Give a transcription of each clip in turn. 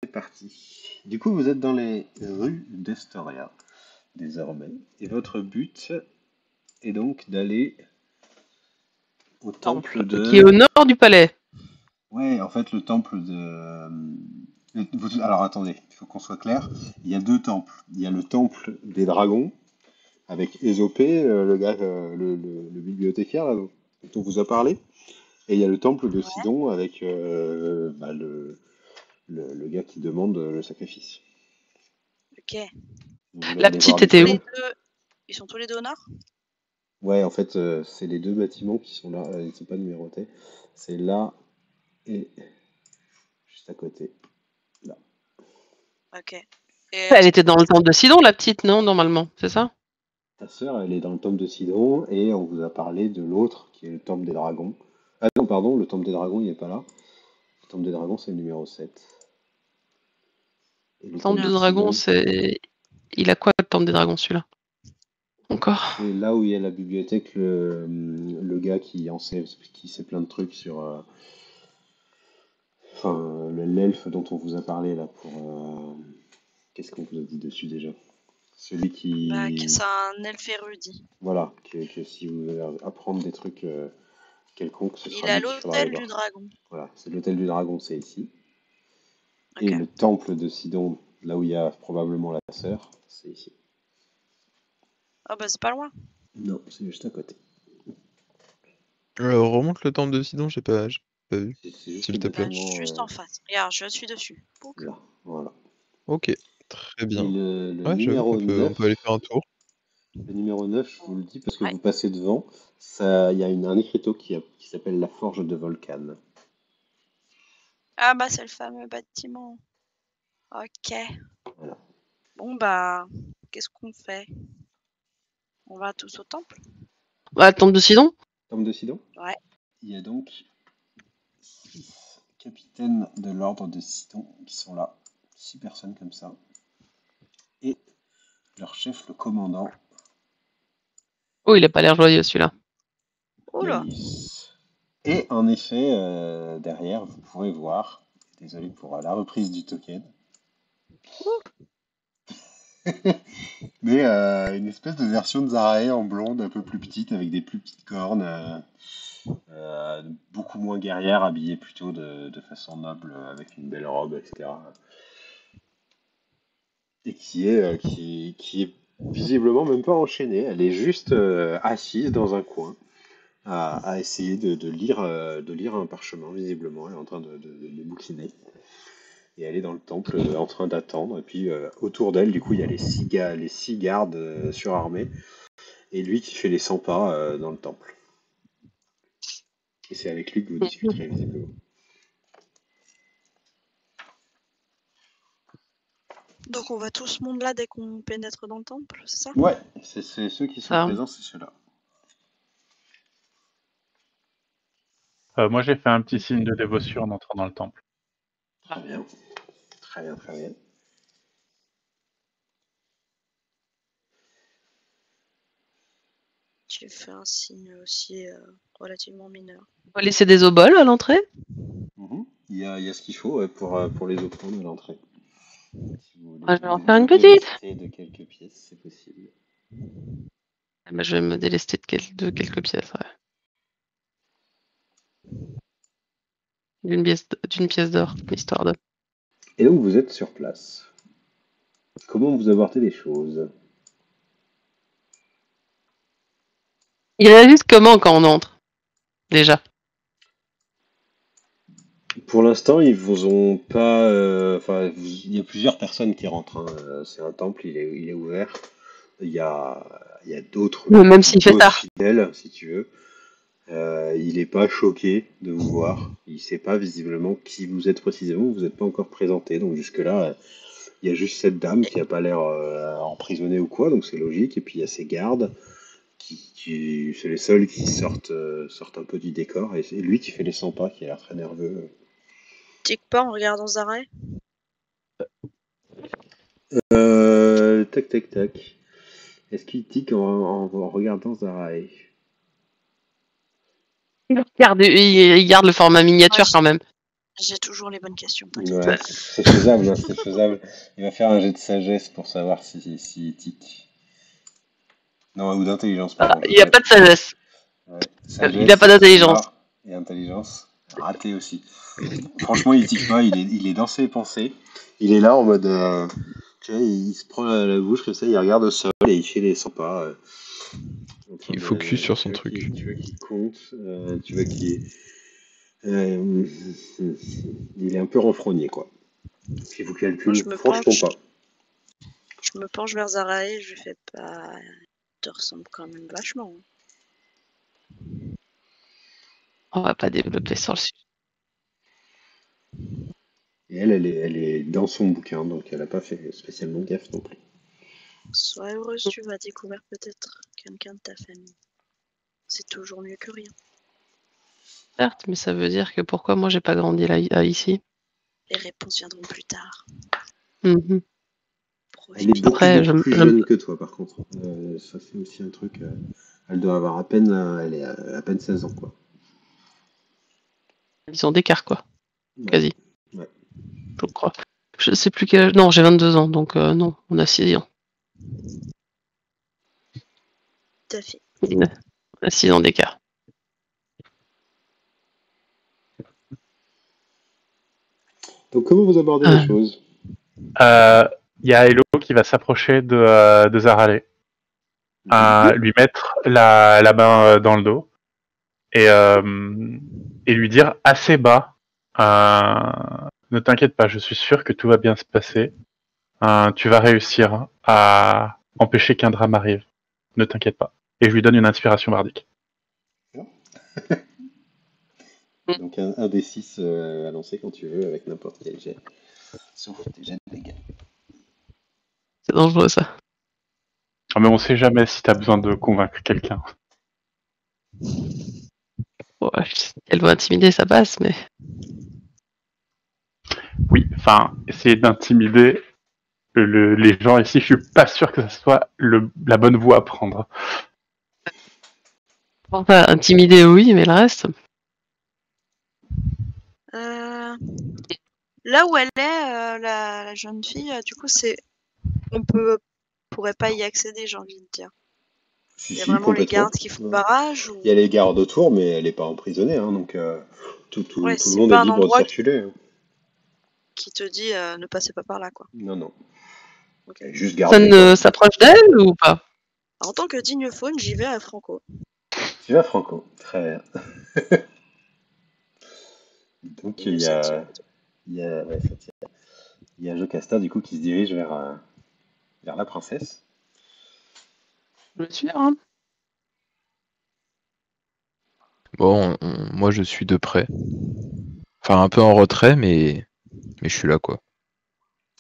C'est parti. Du coup, vous êtes dans les rues d'Estoria, désormais. Et votre but est donc d'aller au temple Qui est au de... nord du palais. Ouais, en fait, le temple de... Alors, attendez, il faut qu'on soit clair. Il y a deux temples. Il y a le temple des dragons, avec Ésopée, le gars, le bibliothécaire, là, dont on vous a parlé. Et il y a le temple de Ouais. Sidon, avec le gars qui demande le sacrifice. Ok. Vous voulez La aller petite voir était où? lesquels? Ils sont tous les deux au nord? Ouais, en fait, c'est les deux bâtiments qui sont là, ils ne sont pas numérotés. C'est là et juste à côté. Là. Ok. Et Elle était dans le temple de Sidon, la petite, non, normalement, c'est ça? Ta sœur, elle est dans le temple de Sidon et on vous a parlé de l'autre qui est le temple des dragons. Ah non, pardon, le temple des dragons, il n'est pas là. Le temple des dragons, c'est le numéro 7. Et le Le temple temple des de dragons, Sidon, c'est... Il a quoi, le temple des dragons, celui-là? Encore? c'est là où il y a la bibliothèque, le gars qui en sait, qui sait plein de trucs sur. Enfin, l'elfe dont on vous a parlé là pour. Qu'est-ce qu'on vous a dit dessus déjà? Celui Bah, qui. c'est un elfe érudit. Voilà, que si vous voulez apprendre des trucs quelconques, ce Il sera est à lui qu'il faudra aller l'hôtel du voir. dragon. Voilà, c'est l'hôtel du dragon, c'est ici. Ok. Et le temple de Sidon, là où il y a probablement la sœur, c'est ici. Ah bah c'est pas loin. Non, c'est juste à côté. Remonte le temple de Sidon, j'ai pas vu, C'est juste s'il le te plaît. Bah, bâtiment juste en face. Regarde, je suis dessus. Pouc. là. Voilà. Ok, très Et bien. le Ouais, j'avoue numéro qu'on 9, peut aller faire un tour. le numéro 9, je vous le dis parce que Ouais. vous passez devant, il y a un écriteau qui s'appelle la Forge de Volcan. Ah bah c'est le fameux bâtiment. Ok. Voilà. Bon bah, qu'est-ce qu'on fait? On va tous au temple? Bah, le temple de Sidon? Temple de Sidon? Ouais. Il y a donc 6 capitaines de l'ordre de Sidon qui sont là. 6 personnes comme ça. Et leur chef, le commandant Oh, il a pas l'air joyeux, celui-là. Oh là. Gaius. Et en effet, derrière, vous pourrez voir, désolé pour la reprise du token, mais une espèce de version de Zarae en blonde, un peu plus petite, avec des plus petites cornes, beaucoup moins guerrière, habillée plutôt de façon noble, avec une belle robe, etc. Et qui est visiblement même pas enchaînée, elle est juste assise dans un coin, à essayer de lire un parchemin, visiblement, elle est en train de bouquiner. Et elle est dans le temple en train d'attendre. Et puis autour d'elle, du coup, il y a les six gardes surarmés. Et lui qui fait les 100 pas dans le temple. Et c'est avec lui que vous discuterez, visiblement. Donc on va tout ce monde là dès qu'on pénètre dans le temple, c'est ça? Ouais, c'est ceux qui sont Ça. présents, c'est ceux-là. Moi, j'ai fait un petit signe de dévotion en entrant dans le temple. Très bien. Très bien, très bien. J'ai fait un signe aussi relativement mineur. On va laisser des oboles à l'entrée? Il y a ce qu'il faut pour les offrandes à l'entrée. Si vous voulez Ouais, je vais en vous faire une petite. délester de quelques pièces, c'est possible. Bah, je vais me délester de quelques pièces, ouais. D'une pièce d'or, histoire de... Et donc vous êtes sur place. Comment vous abordez les choses? Il réagissent comment quand on entre? Déjà. Pour l'instant, ils vous ont pas. Enfin, il y a plusieurs personnes qui rentrent, hein. C'est un temple, il est ouvert. Il y a d'autres Même s'il fait d'autres tard. fidèles, si tu veux. Il n'est pas choqué de vous voir. Il sait pas visiblement qui vous êtes précisément. Vous n'êtes pas encore présenté. Donc jusque-là, il y a juste cette dame qui a pas l'air emprisonnée ou quoi. Donc c'est logique. Et puis il y a ces gardes c'est les seuls qui sortent un peu du décor. Et c'est lui qui fait les 100 pas, qui a l'air très nerveux. Tic pas en regardant Zarae? Tac, tac, tac. Est-ce qu'il tique en regardant Zarae? Il garde le format miniature quand même. J'ai toujours les bonnes questions, t'inquiète. Ouais, c'est faisable, hein, c'est faisable. Il va faire un jet de sagesse pour savoir si tic. Non, ou d'intelligence, pardon. Il n'y a pas de sagesse. Ouais. Il n'a Sagesse, pas d'intelligence. là, et intelligence. Raté aussi. Franchement, il tique pas, il est dans ses pensées. Il est là en mode. Tu vois, il se prend la bouche comme ça, il regarde au sol et il fait les 100 pas. En train Il est focus sur son tu vois truc. tu vois qu'il compte, tu vois qu'il euh, il est un peu renfrogné, quoi. Si vous Moi, calculez, franchement pas. je me penche vers Zara et je lui fais pas. Te ressemble quand même vachement. On va pas développer sur le sujet. Et elle est dans son bouquin, donc elle a pas fait spécialement gaffe non plus. Sois heureuse, tu vas découvrir peut-être quelqu'un de ta famille. C'est toujours mieux que rien. Certes, mais ça veut dire que pourquoi moi j'ai pas grandi là ici. Les réponses viendront plus tard. Mhm. Elle est Profite. beaucoup, Après, beaucoup plus jeune que toi, par contre. Ça, c'est aussi un truc. Elle doit avoir à peine, elle est à peine 16 ans, quoi. ils ont d'écart quoi, Ouais. quasi, Ouais. je crois. Je sais plus quel âge. Non, j'ai 22 ans, donc non, on a 6 ans. Tout à fait. On a 6 ans d'écart. Donc, comment vous abordez les choses? Il y a Hello qui va s'approcher de Zarale, lui mettre la main dans le dos et lui dire assez bas ne t'inquiète pas, je suis sûr que tout va bien se passer. Tu vas réussir à empêcher qu'un drame arrive. Ne t'inquiète pas. Et je lui donne une inspiration bardique. Donc, un des 6 à lancer quand tu veux, avec n'importe quel jet. Sauf tes jets de dégâts. C'est dangereux ça. Ah, mais on sait jamais si t'as besoin de convaincre quelqu'un. Ouais, elle doit intimider, ça passe, mais Oui, enfin, essayer d'intimider les gens ici, je suis pas sûr que ce soit la bonne voie à prendre. enfin, intimider oui, mais le reste. Là où elle est, la jeune fille, du coup, on pourrait pas y accéder, j'ai envie de dire. Si, Il y a si, vraiment les complètement. gardes qui font barrage ou... Il y a les gardes autour, mais elle n'est pas emprisonnée, hein, donc Ouais, tout le c'est monde est pas un libre de endroit circuler. Hein. qui te dit ne passez pas par là, quoi. Non, non. Ok. Elle est juste Ça gardée, ne quoi. s'approche d'elle ou pas? En tant que digne faune, j'y vais à Franco. Tu vas, Franco. Très bien. Donc, Et ça tire. ouais, ça tire. Il y a Jocasta, du coup, qui se dirige vers la princesse. Je le suis, hein. Bon, moi je suis de près. Enfin, un peu en retrait, mais je suis là, quoi.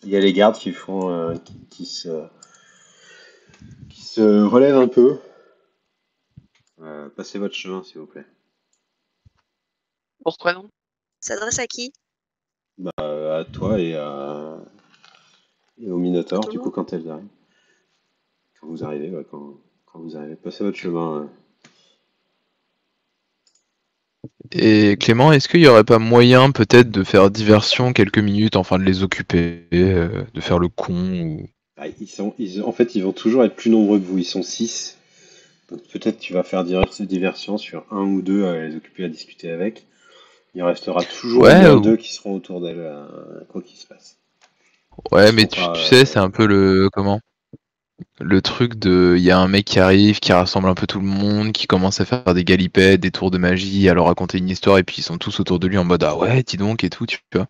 Il y a les gardes qui font, qui se relèvent un peu. Passez votre chemin, s'il vous plaît. Pourquoi non? S'adresse à qui? À toi et au À Minotaure, tout le du coup, monde? quand elles arrivent. Quand vous arrivez, ouais, quand vous arrivez. Passez votre chemin. Et Clément, est-ce qu'il n'y aurait pas moyen peut-être de faire diversion quelques minutes, enfin de les occuper, de faire le con ou... Ah, en fait, ils vont toujours être plus nombreux que vous. Ils sont 6. Donc peut-être tu vas faire diversion sur un ou deux à les occuper à discuter avec. Il en restera toujours au Ouais, moins deux qui seront autour d'elle, quoi qu'il se passe. Ils ouais, mais seront tu pas. sais, c'est un peu le... Comment? Le truc de... Il y a un mec qui arrive, qui rassemble un peu tout le monde, qui commence à faire des galipettes, des tours de magie, à leur raconter une histoire, et puis ils sont tous autour de lui en mode «Ah ouais, dis donc» et tout, tu vois.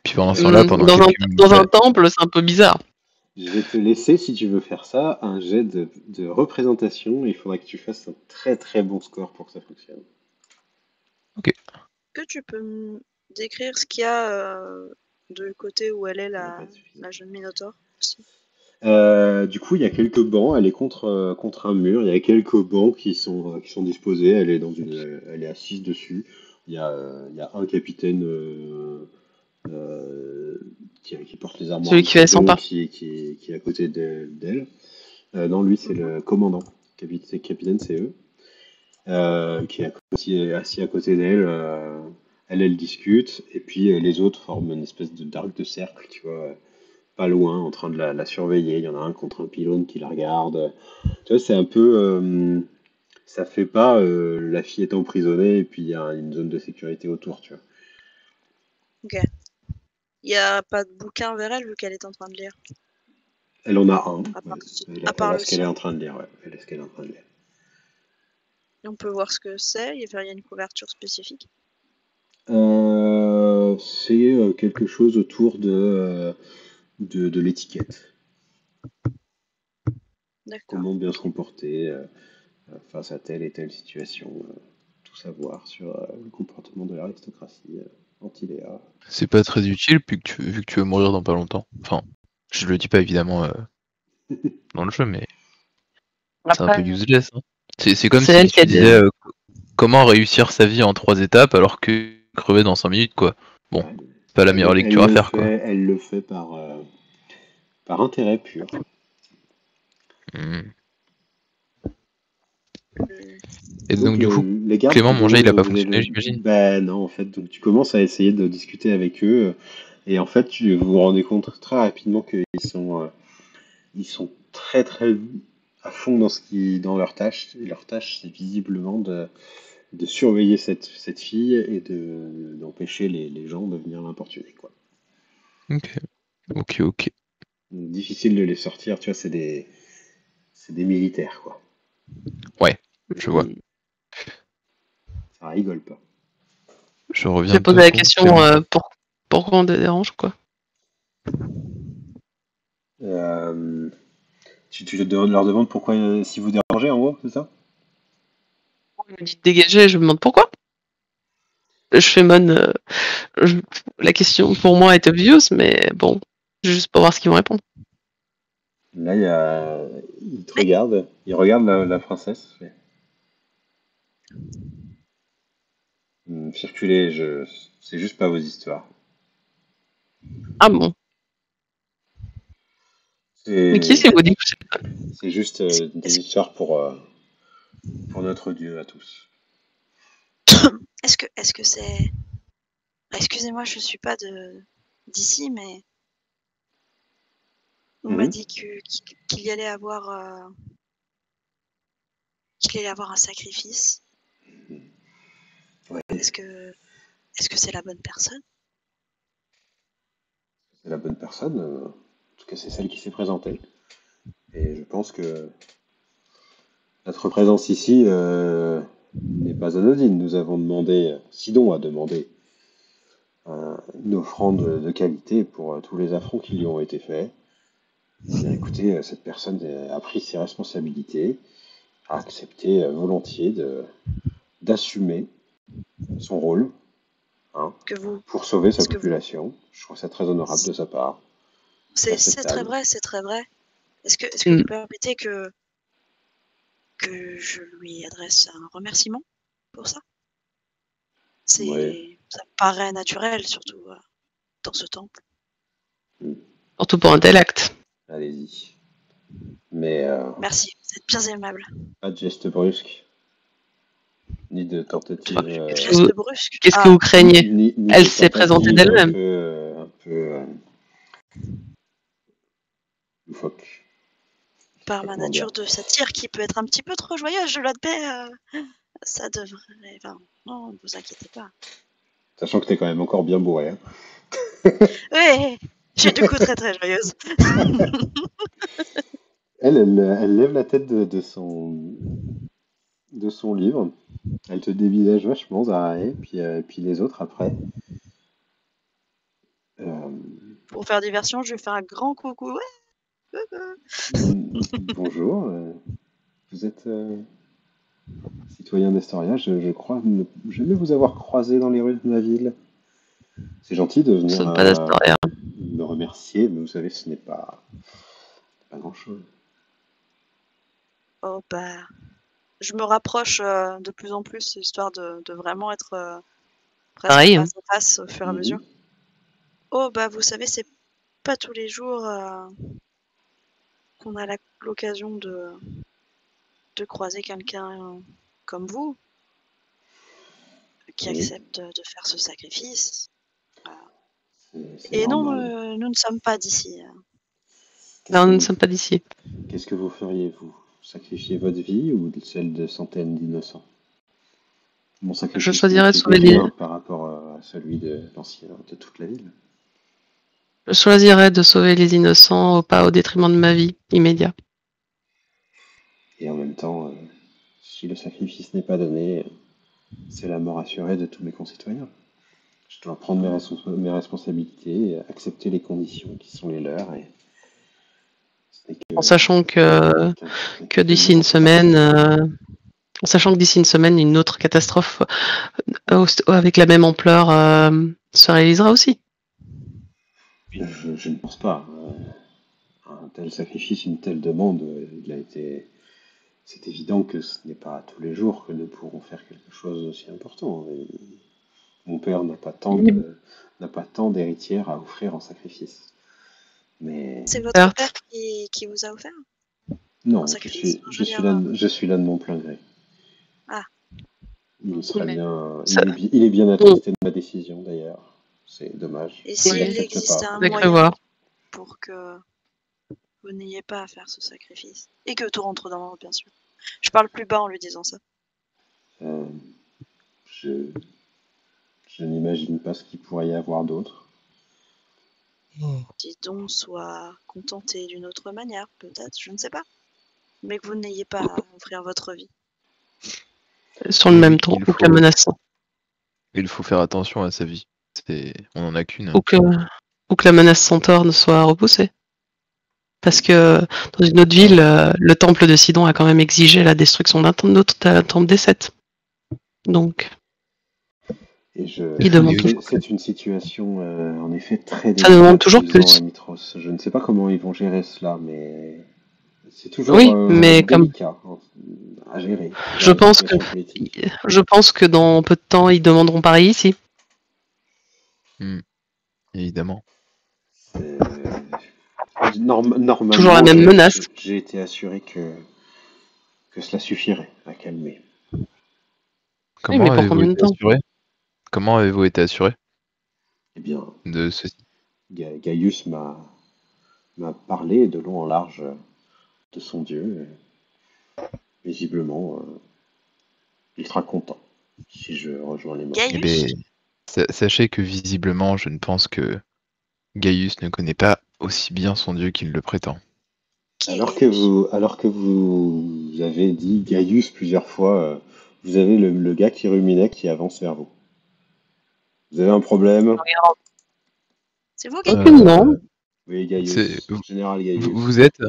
Puis pendant ce temps-là, pendant quelques minutes... Dans un temple, c'est un peu bizarre. Je vais te laisser, si tu veux faire ça, un jet de représentation. Il faudra que tu fasses un très très bon score pour que ça fonctionne. Ok. Que tu peux me décrire ce qu'il y a de côté où elle est Pas de suffisant. la jeune Minotaure aussi. Du coup, il y a quelques bancs. Elle est contre un mur. Il y a quelques bancs qui sont disposés. Elle est assise dessus. Il y a un capitaine qui porte les armoires Celui un qui petit fait peu, son pas. qui est à côté d'elle. Non, lui, c'est le commandant. Capitaine, c'est eux. Qui est assis à côté d'elle. Elle discute, et puis les autres forment une espèce d'arc de cercle, tu vois, pas loin, en train de la surveiller. Il y en a un contre un pylône qui la regarde. Tu vois, c'est un peu. Ça fait pas la fille est emprisonnée et puis il y a une zone de sécurité autour, tu vois. Ok. Il n'y a pas de bouquin vers elle vu qu'elle est en train de lire. Elle en a un. À part, Ouais. à Elle part a le ce qu'elle est sien. en train de lire, ouais. Elle a ce qu'elle est en train de lire. Et on peut voir ce que c'est. Il y a une couverture spécifique. C'est quelque chose autour de l'étiquette. D'accord. Comment bien se comporter face à telle et telle situation. Tout savoir sur le comportement de l'aristocratie anti-Léa. C'est pas très utile vu que tu veux mourir dans pas longtemps. Enfin, je le dis pas évidemment dans le jeu, mais c'est un peu Après, useless. Hein. C'est comme c'est si elle qui tu a disais comment réussir sa vie en 3 étapes alors que crever dans 5 minutes, quoi. Bon, Ouais. c'est pas la meilleure lecture à faire, quoi. Elle le fait par intérêt pur. Hmm. Euh, Et donc, Donc du coup, les gardes Clément, te mon jet, il demandent, a pas vous fonctionné, avez... j'imagine. Ben non, en fait, donc tu commences à essayer de discuter avec eux, et en fait, vous vous rendez compte très rapidement ils sont très très à fond dans leur tâche, et leur tâche, c'est visiblement de surveiller cette fille et d'empêcher les gens de venir l'importuner, quoi. Ok, ok. Donc, difficile de les sortir, tu vois, c'est des militaires, quoi. Ouais, je vois. Hmm. Ça rigole pas. Je J'ai reviens posé pas la contre question Clément. pourquoi on te dérange, quoi. Euh, leur demandes pourquoi, si vous dérangez, en gros, c'est ça? On me dit de dégager, je me demande pourquoi. Je fais je- la question pour moi est obvious, mais bon, juste pour voir ce qu'ils vont répondre. Là, il te Mais regarde, il regarde la princesse. Circulez, c'est juste pas vos histoires. Ah bon? Mais qui C'est c'est vous dit? c'est juste est-ce des est-ce- histoires pour notre Dieu à tous. est-ce que c'est... Excusez-moi, je suis pas d'ici, mais on m'a Mhm. dit qu'il y allait avoir qu'il allait avoir un sacrifice. Ouais, Est-ce que c'est la bonne personne? c'est la bonne personne. En tout cas, c'est celle qui s'est présentée. Et je pense que notre présence ici n'est pas anodine. Nous avons demandé, Sidon a demandé une offrande de qualité pour tous les affronts qui lui ont été faits. Eh bien, écoutez, cette personne a pris ses responsabilités, a accepté volontiers d'assumer son rôle, hein, Que vous... pour sauver sa Est-ce que vous... population. Je trouve ça très honorable de sa part, C'est très respectable. vrai, c'est très vrai. Est-ce que Hmm. vous permettez que je lui adresse un remerciement pour ça? Ouais. Ça me paraît naturel, surtout dans ce temple. Surtout pour un tel acte. Allez-y. Mais Merci, vous êtes bien aimable. pas de geste brusque, ni de tentative, Le Qu'est-ce que vous, geste brusque. qu'est-ce que Ah, vous craignez? ni Elle de s'est présentée tentative d'elle-même. un peu loufoque. Je sais par pas ma comment dire. nature de satire qui peut être un petit peu trop joyeuse, je l'admets, ça devrait... Enfin, non, ne vous inquiétez pas. Sachant que t'es quand même encore bien bourré, hein. Oui, j'ai du coup très très joyeuse. Elle lève la tête de son livre. Elle te dévisage vachement, Zarae, puis les autres après. Euh, Pour faire diversion, je lui fais un grand coucou. Ouais, Bonjour, vous êtes citoyen d'Estoria, je crois ne jamais vous avoir croisé dans les rues de ma ville. C'est gentil de Nous venir sommes pas d'Astoria. me remercier, mais vous savez, ce n'est pas grand-chose. oh bah, je me rapproche de plus en plus, histoire de vraiment être presque Pareil. face à face au fur et à mesure. Mhm. Oh bah, vous savez, c'est pas tous les jours qu'on a l'occasion de croiser quelqu'un comme vous, qui Oui, accepte de faire ce sacrifice. c'est Et non, normal. nous ne sommes pas d'ici. Qu'est-ce Non, que nous ne vous, sommes pas d'ici. qu'est-ce que vous feriez, vous? Sacrifier votre vie ou celle de centaines d'innocents? Mon Je sacrifice choisirais de n'est sauver les... rien par rapport à celui de l'ancien, de toute la ville. Je choisirais de sauver les innocents, pas au détriment de ma vie immédiate. Et en même temps, si le sacrifice n'est pas donné, c'est la mort assurée de tous mes concitoyens. Je dois prendre mes responsabilités, accepter les conditions qui sont les leurs, et ce n'est En sachant ce n'est que qu'une d'ici une contrepartie. semaine, en sachant que d'ici une semaine, une autre catastrophe avec la même ampleur se réalisera aussi. Je ne pense pas. Un tel sacrifice, une telle demande, c'est évident que ce n'est pas tous les jours que nous pourrons faire quelque chose d'aussi important. Et mon père n'a pas tant d'héritières à offrir en sacrifice. Mais C'est votre Certes. père qui vous a offert un non, sacrifice? Je veux dire, je suis là de mon plein gré. Ah. Il serait Mais bien, ça- il est bien attristé de ma décision d'ailleurs. C'est dommage. Et Je s'il Oui, l'accepte existe pas. un avec le moyen voir. pour que vous n'ayez pas à faire ce sacrifice et que tout rentre dans l'ordre, bien sûr. Je parle plus bas en lui disant ça. Euh, je je n'imagine pas ce qu'il pourrait y avoir d'autre. Dis donc, soit contenté d'une autre manière, peut-être, je ne sais pas. Mais que vous n'ayez pas à offrir votre vie. Sur le Et même oui, ton, ou que la menace, il faut faire attention à sa vie. On en a qu'une. ou que la menace Centaure ne soit repoussée. Parce que dans une autre ville, le temple de Sidon a quand même exigé la destruction d'un autre temple des sept. Donc, Et il demande oui. toujours. c'est une situation en effet très Ça demande délicate toujours qu'ils ont plus. à Mitros. Je ne sais pas comment ils vont gérer cela, mais c'est toujours Oui, mais comme délicat à gérer ce je genre de pense que situation politique. dans peu de temps, ils demanderont pareil ici. Évidemment. C'est- Toujours la Normalement, même menace. j'ai été assuré que cela suffirait à calmer. Oui, Comment mais pour avez-vous combien de été temps? assuré? Comment avez-vous été assuré Eh bien, de ceci? Gaius m'a parlé de long en large de son dieu. Visiblement, il sera content si je rejoins les morts. Eh Gaius? bien, sachez que visiblement, je ne pense que Gaius ne connaît pas aussi bien son dieu qu'il le prétend. Qui est Gaius? Alors que vous avez dit Gaius plusieurs fois, vous avez le gars qui ruminait qui avance vers vous. Vous avez un problème? C'est vous, Gaius? Aucunement. Oui, C'est Gaius, général Gaius. vous êtes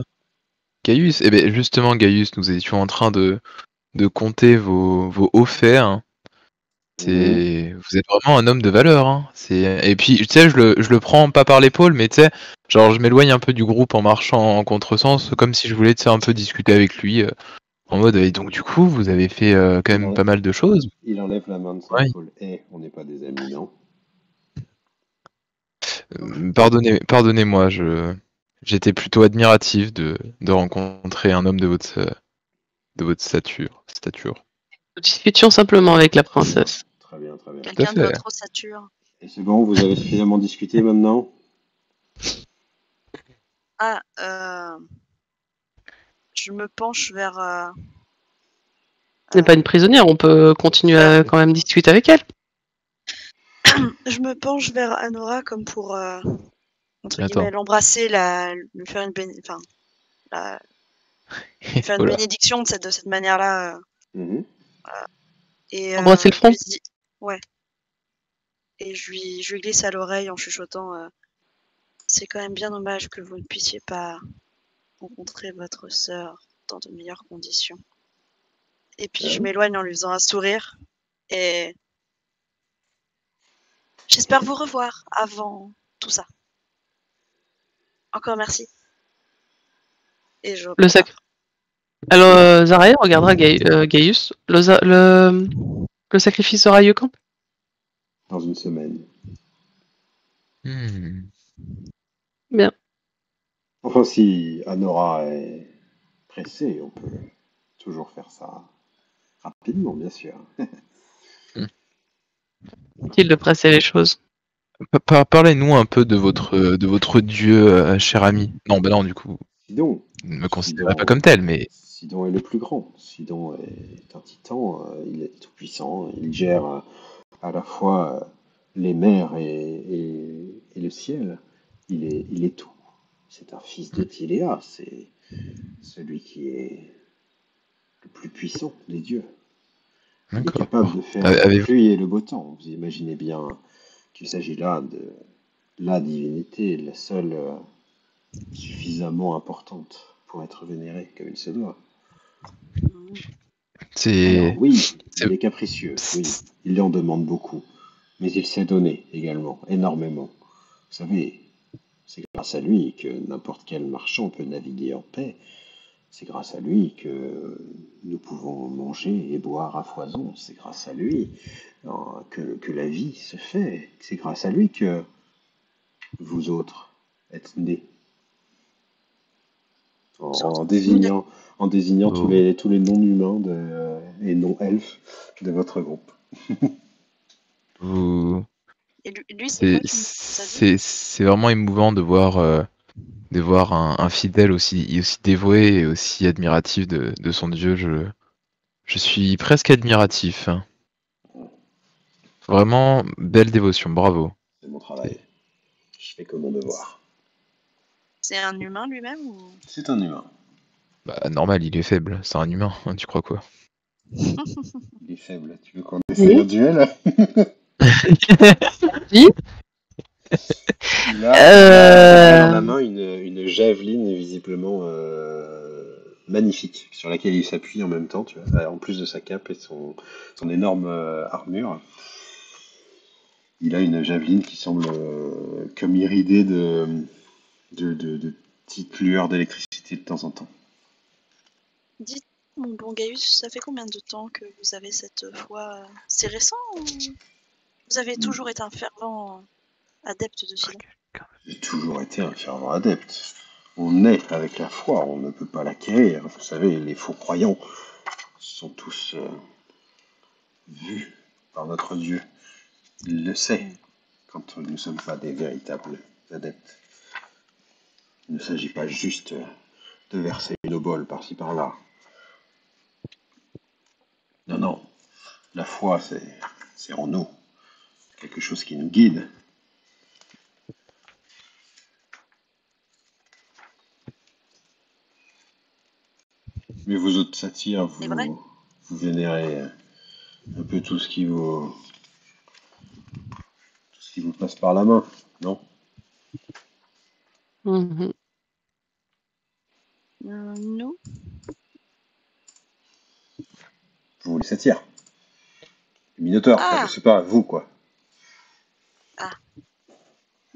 Gaius? Eh bien, justement, Gaius, nous étions en train de compter vos hauts faits, hein. Vous êtes vraiment un homme de valeur, hein. Et puis, tu sais, je le prends pas par l'épaule, mais tu sais, genre, je m'éloigne un peu du groupe en marchant en contresens, comme si je voulais, tu sais, un peu discuter avec lui, en mode, et donc, du coup, vous avez fait quand Il même enlève, pas mal de choses. il enlève la main de son Ouais. épaule. Eh, on n'est pas des amis, non? Pardonnez-moi, j'étais plutôt admiratif de rencontrer un homme de votre stature. Nous discutions simplement avec la princesse. Très bien, très bien. Tout à Quelqu'un de fait. votre ossature. Et c'est bon, vous avez suffisamment discuté maintenant? Ah, je me penche vers... Ce n'est pas une prisonnière, on peut continuer à quand même discuter avec elle. je me penche vers Anora comme pour, entre Attends. guillemets, l'embrasser, lui faire une enfin, faire une Voilà. bénédiction de cette manière-là. Mhm. Et Embrasser le je front. lui dis... Ouais. Et je lui glisse à l'oreille en chuchotant c'est quand même bien dommage que vous ne puissiez pas rencontrer votre sœur dans de meilleures conditions. Et puis je m'éloigne en lui faisant un sourire et j'espère vous revoir avant tout ça. Encore merci. Et je Le sac. Alors, Zarae regardera Gaius. Le sacrifice aura lieu quand? Dans une semaine. Bien. Enfin, si Anora est pressée, on peut toujours faire ça rapidement, bien sûr. Utile de presser les choses. Parlez-nous un peu de votre dieu, cher ami. Non, bah non, du coup, Sidon. ne me considérez pas comme tel, mais Sidon est le plus grand. Sidon est un titan, il est tout puissant, il gère à la fois les mers et le ciel. Il est tout. C'est un fils de Tiléa, c'est celui qui est le plus puissant des dieux. Il est d'accord. capable de faire la Avez-vous pluie et le beau temps. Vous imaginez bien qu'il s'agit là de la divinité, la seule suffisamment importante pour être vénérée comme il se doit. Mm. Alors c'est oui, c'est il est capricieux, oui, il lui en demande beaucoup, mais il sait donner également, énormément. Vous savez, c'est grâce à lui que n'importe quel marchand peut naviguer en paix. C'est grâce à lui que nous pouvons manger et boire à foison. C'est grâce à lui que la vie se fait. C'est grâce à lui que vous autres êtes nés. En désignant, en désignant Oh. tous les non-humains et non-elfes de votre groupe. vous- Et lui, c'est quoi c'est tu me t'as dit? c'est vraiment émouvant de voir un fidèle aussi dévoué et aussi admiratif de son dieu. Je suis presque admiratif, hein. Vraiment belle dévotion, bravo. C'est mon travail. Je fais que mon devoir. C'est un humain lui-même ou... C'est un humain. Bah normal, il est faible, c'est un humain, hein, tu crois quoi? Il est faible. Tu veux qu'on essaye un duel? Oui. Il a derrière la Euh, main une javeline visiblement magnifique sur laquelle il s'appuie en même temps, tu vois, en plus de sa cape et son énorme armure. Il a une javeline qui semble comme iridée de petites lueurs d'électricité de temps en temps. Dites, mon bon Gaius, ça fait combien de temps que vous avez cette foi? C'est récent ou vous avez toujours été un fervent adepte de Sidon? J'ai toujours été un fervent adepte. On naît avec la foi, on ne peut pas l'acquérir. Vous savez, les faux croyants sont tous vus par notre Dieu. Il le sait quand nous ne sommes pas des véritables adeptes. Il ne s'agit pas juste de verser une obole par-ci par-là. Non, non. La foi, c'est en nous. Quelque chose qui nous guide. Mais vous autres satyres, C'est vrai? vous vénérez un peu tout ce qui vous passe par la main, non? mhm. Nous? Vous les satyres. Les minotaures, enfin, je Ah! sais pas, vous quoi.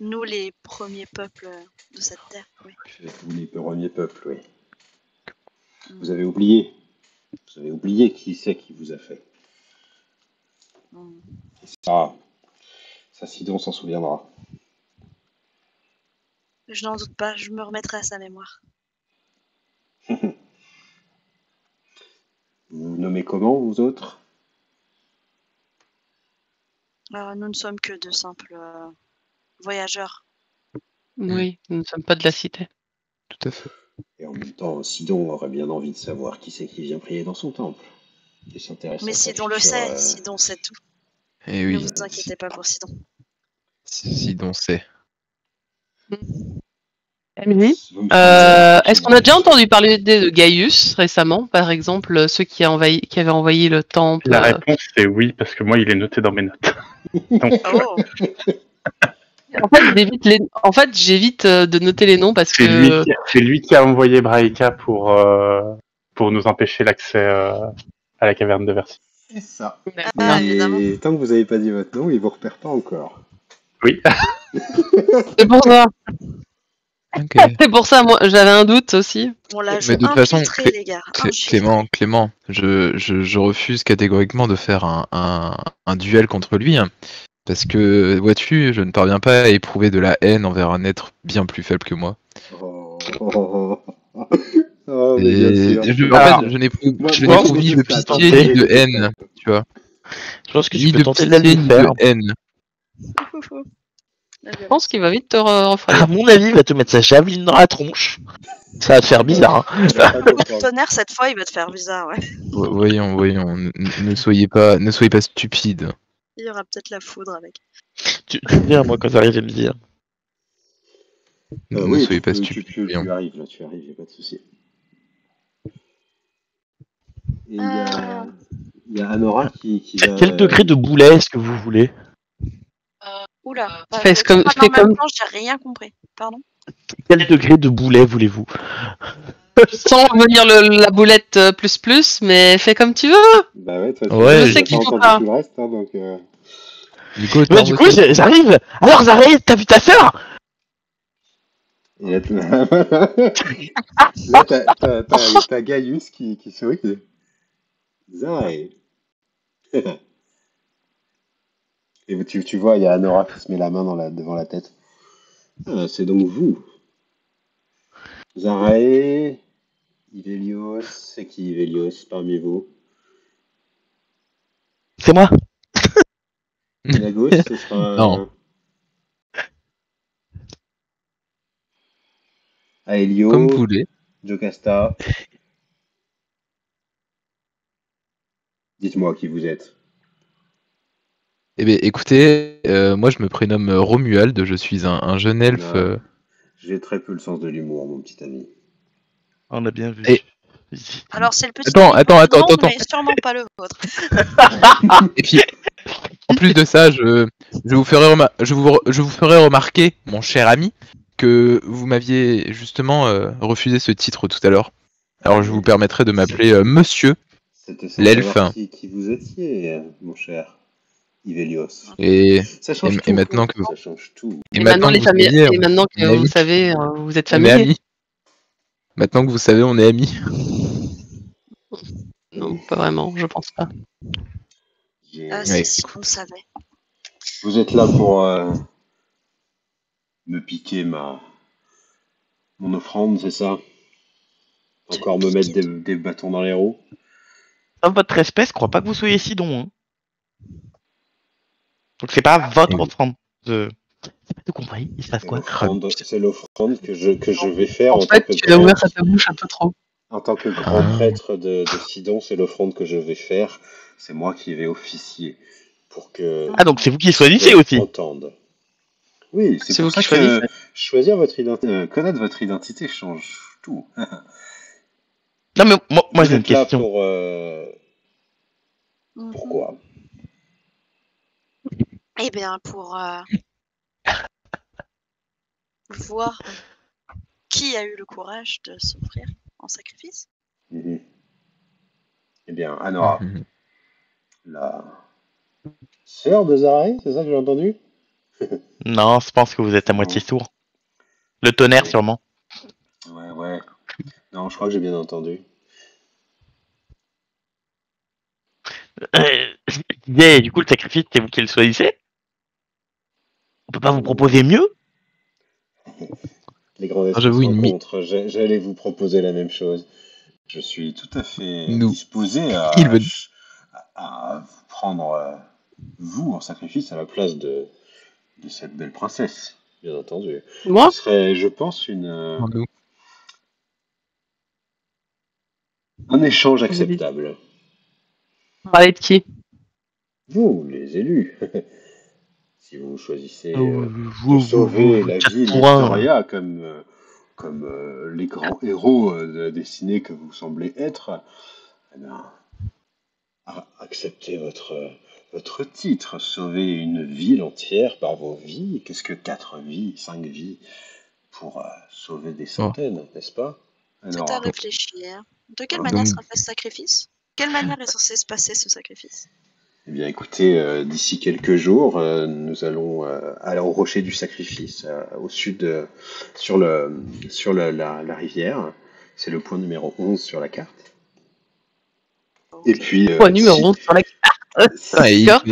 Nous, les premiers peuples de cette terre, oui. Vous les premiers peuples, oui. Mm. Vous avez oublié. Vous avez oublié qui c'est qui vous a fait. Mm. Et ça Sidon s'en souviendra. Je n'en doute pas, je me remettrai à sa mémoire. Vous vous nommez comment, vous autres? Nous ne sommes que de simples voyageurs. Oui, nous ne sommes pas de la cité. Tout à fait. Et en même temps, Sidon aurait bien envie de savoir qui c'est qui vient prier dans son temple. Et s'intéresse Mais à sa Sidon le future, sait, Sidon sait tout. Et Ne oui, vous inquiétez pas pour Sidon. si donc c'est. Emily, Vous me semblez est-ce qu'on a déjà entendu parler de Gaius récemment, par exemple, ceux qui avaient envahi le temple? La réponse c'est oui, parce que moi il est noté dans mes notes. Donc, Oh! En fait, j'évite de noter les noms parce c'est que lui qui a envoyé Braïka pour nous empêcher l'accès à la caverne de Versailles. C'est ça. Ah, évidemment. Et tant que vous n'avez pas dit votre nom, il vous repère pas encore. Oui. c'est pour ça. Ok. C'est pour ça, moi, j'avais un doute aussi. On l'a Mais joué de toute façon, infiltré, les gars. Infiltré. Clément, je refuse catégoriquement de faire un duel contre lui, hein, parce que, vois-tu, je ne parviens pas à éprouver de la haine envers un être bien plus faible que moi. Oh, mais bien sûr. En fait, je n'éprouve Moi, ni je de me flatte, pitié hein. ni de haine, tu vois. Je pense que tu Ni peux de tenter de la pitié, lui ni faire. de haine. Je pense qu'il va vite te À refroidir. mon avis, il va te mettre sa javeline dans la tronche. Ça va te faire bizarre. Hein. Je vais pas Coup de comprendre. tonnerre, cette fois, il va te faire bizarre, ouais. Voyons, ne soyez pas stupides. Il y aura peut-être la foudre avec. Tu me dis, moi, quand ça arrive, je me dire. Ne Oui, soyez pas tu stupides. voyons. arrives, là, tu arrives, y a pas de souci. Et il y a Anora qui va... Quel degré de boulet est-ce que vous voulez? Oula, Fais tu comme- parles fais en même comme- temps, j'ai rien compris. Pardon. Quel degré de boulet voulez-vous? Sans revenir la boulette plus, mais fais comme tu veux. Bah ouais, toi, Ouais, je sais t'as qu'il pas faut entendu pas. tout le reste, hein, donc... Nico, Mais t'as du coup, reçu- j'arrive. Alors, Zaré, t'as vu ta sœur? Et là, là, t'as Gaius qui sourit, qui dit Zai. Et tu vois, il y a Anora qui se met la main devant la tête. Ah, c'est donc vous. Zarae, Ivelios, c'est qui Ivelios parmi vous? C'est moi. Lagos, ce sera Non. Aelio, Comme vous voulez. Jocasta. Dites-moi qui vous êtes. Eh bien, écoutez, moi je me prénomme Romuald, je suis un jeune elfe. Non. J'ai très peu le sens de l'humour, mon petit ami. On a bien vu. Et- Alors, c'est le petit. Attends, ami attends, de tout le attends, monde, mais sûrement pas le vôtre. Et puis, en plus de ça, je vous ferai remarquer, mon cher ami, que vous m'aviez justement refusé ce titre tout à l'heure. Alors je vous permettrai de m'appeler Monsieur. C'était sans L'elfe. savoir qui vous étiez, mon cher Ivelios. Et, Ça change et tout. maintenant que Ça change tout. Et maintenant, que vous saviez, et maintenant que on est vous amis. savez, vous êtes On est familier. amis. Maintenant que vous savez, on est amis. Non, pas vraiment, je pense pas. Ah, Ouais. c'est si on le savait. Vous êtes là pour me piquer mon offrande, c'est ça? Encore me mettre des bâtons dans les roues? Dans votre espèce, je crois pas que vous soyez Sidon. Hein. Donc c'est pas votre offrande. C'est pas tout compris. Il se passe quoi? C'est l'offrande que je vais faire En en tant fait, que tu as grand, ouvert ta bouche un peu trop. en tant que grand prêtre de Sidon. C'est l'offrande que je vais faire. C'est moi qui vais officier pour que Ah, donc c'est vous qui choisissez Sidon aussi. entende. Oui, c'est C'est pour vous ça qui que choisissez. choisir votre identité, connaître votre identité change tout. Non, mais moi Vous j'ai une êtes là question. pour pourquoi? Eh bien, pour voir qui a eu le courage de s'offrir en sacrifice. Mhm. Eh bien, Anora, Mhm. la sœur de Zarae, c'est ça que j'ai entendu? Non, je pense que vous êtes à moitié sourd. Le tonnerre, sûrement. Ouais. Non, je crois que j'ai bien entendu. Je disais, du coup, le sacrifice, c'est vous qui le choisissez? On peut pas vous proposer mieux? Les grands esprits j'avoue, se une rencontrent. J'allais vous proposer la même chose. Je suis tout à fait Nous. disposé à Il veut- vous prendre, vous, en sacrifice à la place de cette belle princesse, bien entendu. Moi, Ce serait, je pense, Nous. un échange Vous dites- acceptable. parler de qui? Vous, les élus, si vous choisissez de Vous, sauver la quatre ville points. d'Historia comme les grands héros dessinés que vous semblez être, eh bien, acceptez votre titre, sauver une ville entière par vos vies. Qu'est-ce que 4 vies, 5 vies pour sauver des centaines, n'est-ce pas? C'est à réfléchir. De quelle Ah, manière donc- sera fait ce sacrifice? Quelle manière est censé se passer ce sacrifice? Eh bien, écoutez, d'ici quelques jours, nous allons aller au rocher du sacrifice, au sud, sur la rivière. C'est le point numéro 11 sur la carte. Et puis, Point numéro 11 sur la carte. Ah, il D'accord.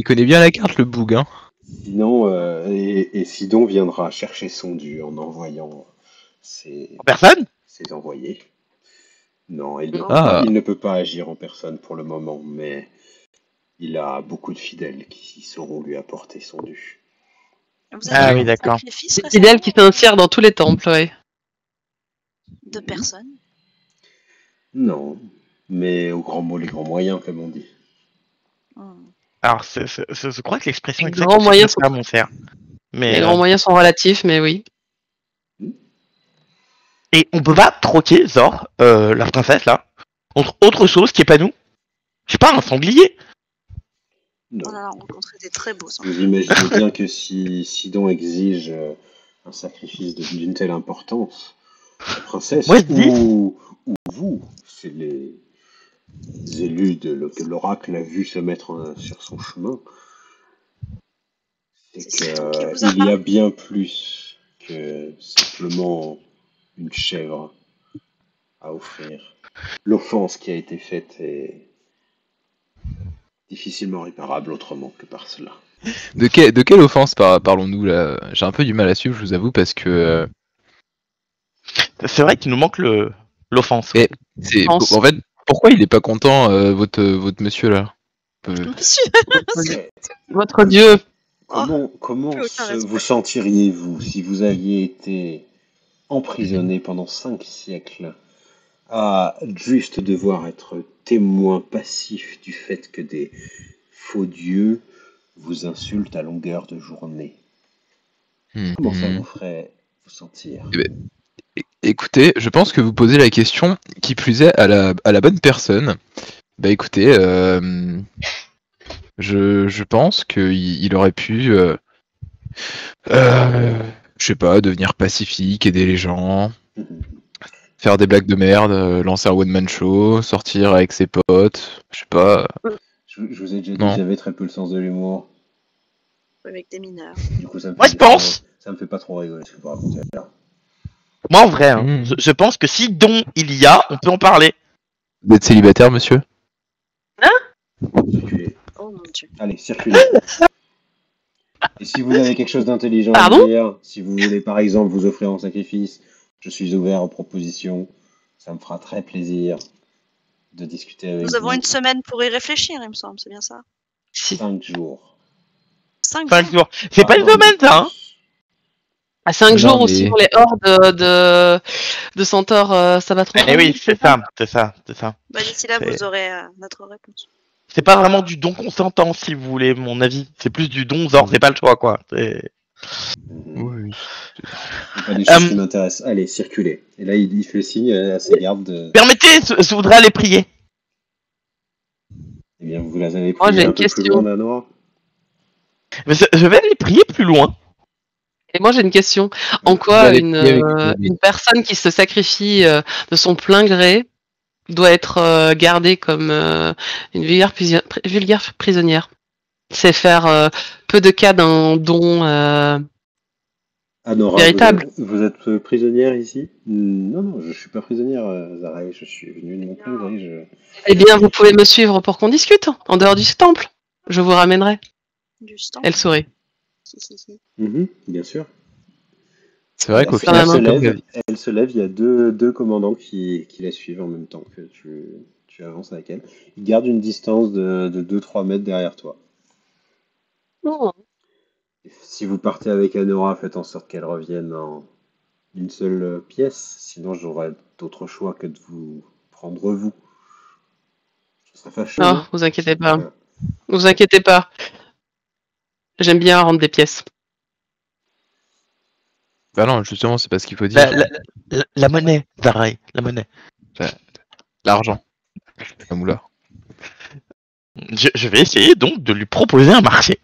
connaît bien la carte, le boug. Hein. sinon, et Sidon viendra chercher son dû en envoyant ses Personne? envoyés. Non, il Ah. ne peut pas agir en personne pour le moment, mais Il a beaucoup de fidèles qui sauront lui apporter son dû. Vous avez Ah fait oui, des d'accord. sacrifices Des fidèles qui récemment s'insèrent dans tous les temples, oui. de personnes. Non, mais aux grands mots, les grands moyens, comme on dit. Hmm. Alors, je crois que l'expression Les exacte, grands c'est moyens pas mon cerf. Mais Les grands moyens sont relatifs, mais oui. et on peut pas troquer Zor, la princesse là, contre autre chose qui est pas nous. Je sais pas, un sanglier. Non. On a rencontré des très beaux Vous imaginez bien que si Sidon exige un sacrifice d'une telle importance, la princesse Moi je dis, ou vous, c'est les élus que l'oracle a vu se mettre sur son chemin, c'est C'est Sidon qui vous a qu'il y a parlé. bien plus que simplement une chèvre à offrir. L'offense qui a été faite est difficilement réparable autrement que par cela. De quelle offense parlons-nous là? J'ai un peu du mal à suivre, je vous avoue, parce que c'est vrai qu'il nous manque l'offense. et c'est Pense. en fait pourquoi il est pas content votre monsieur là? Monsieur, Votre dieu. Comment plus aucun respect. vous sentiriez-vous si vous aviez été emprisonné pendant 5 siècles à juste devoir être témoin passif du fait que des faux dieux vous insultent à longueur de journée? Comment ça vous ferait vous sentir? Écoutez, je pense que vous posez la question qui plus est à la bonne personne. Bah écoutez, je pense qu'il aurait pu, je sais pas, devenir pacifique, aider les gens, faire des blagues de merde, lancer un one-man show, sortir avec ses potes, je sais pas. Je vous ai déjà dit, Non. j'avais très peu le sens de l'humour. avec des mineurs. Du coup, ça me Moi, fait je pense. ça me fait pas trop rigoler ce que vous racontez là. Moi en vrai, hein, Mmh. je pense que si don il y a, on peut en parler. Vous êtes célibataire, monsieur? Circulez. Oh mon dieu. Allez, circulez. Et si vous avez quelque chose d'intelligent à Pardon dire, si vous voulez par exemple vous offrir en sacrifice, je suis ouvert aux propositions. Ça me fera très plaisir de discuter avec Nous avons vous. une semaine pour y réfléchir, il me semble, c'est bien ça. 5 jours. 5 5 jours. jours. C'est pas une semaine ça, hein. À 5 Non, jours mais- aussi pour les hordes de centaures, ça va trop Eh oui, vite, c'est ça, c'est ça, c'est ça. Bah, d'ici là, C'est- vous aurez notre réponse. C'est pas vraiment du don consentant si vous voulez mon avis. C'est plus du don Zor, c'est pas le choix quoi. Oui. C'est pas des choses qui m'intéressent. Allez, circulez. Et là, il fait signe à ses gardes de... Permettez, je voudrais aller prier. Eh bien, vous les avez Moi, pris j'ai un une peu plus question. loin d'Anora. Mais je vais aller prier plus loin. Et moi j'ai une question. En Vous quoi allez prier avec une personne qui se sacrifie de son plein gré doit être gardée comme une vulgaire prisonnière? C'est faire peu de cas d'un don. Anora, Véritable. vous êtes prisonnière ici? Non, je suis pas prisonnière, Zaraï. Je suis venu de mon plein gré. Eh bien, vous pouvez me suivre pour qu'on discute en dehors du temple. Je vous ramènerai. Du stand. Elle sourit. Bien sûr. C'est vrai qu'au C'est quand final, même c'est un comme la Elle se lève, il y a deux commandants qui la suivent en même temps que tu avances avec elle. Ils gardent une distance de 2-3 mètres derrière toi. Oh. Si vous partez avec Anora, faites en sorte qu'elle revienne en une seule pièce, sinon j'aurai d'autre choix que de vous prendre vous. Je serais fâcheux. Non, non vous inquiétez pas. Voilà. Vous inquiétez pas. J'aime bien rendre des pièces. Bah non, justement, c'est pas ce qu'il faut dire. La monnaie, Zaraï, la monnaie. L'argent. La moula. Je vais essayer donc de lui proposer un marché.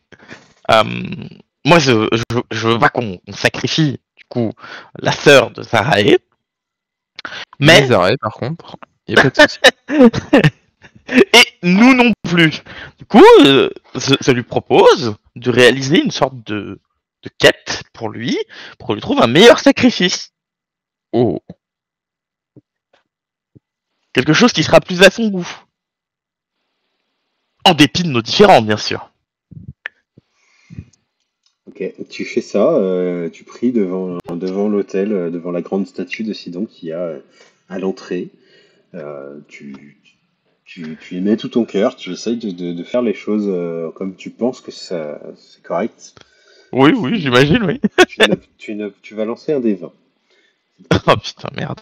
Moi, je veux pas qu'on sacrifie du coup la sœur de Zaraï. Mais Les arrêts, par contre, y a pas de souci. et nous non plus. Du coup, je lui propose de réaliser une sorte de quête pour lui trouver un meilleur sacrifice. Oh. Quelque chose qui sera plus à son goût. En dépit de nos différends, bien sûr. Ok, tu fais ça, tu pries devant l'hôtel, devant la grande statue de Sidon qu'il y a à l'entrée. Tu tu y mets tout ton cœur, tu essayes de faire les choses comme tu penses que c'est correct. Oui, oui, j'imagine, oui. Tu vas lancer un des 20. Oh putain, merde.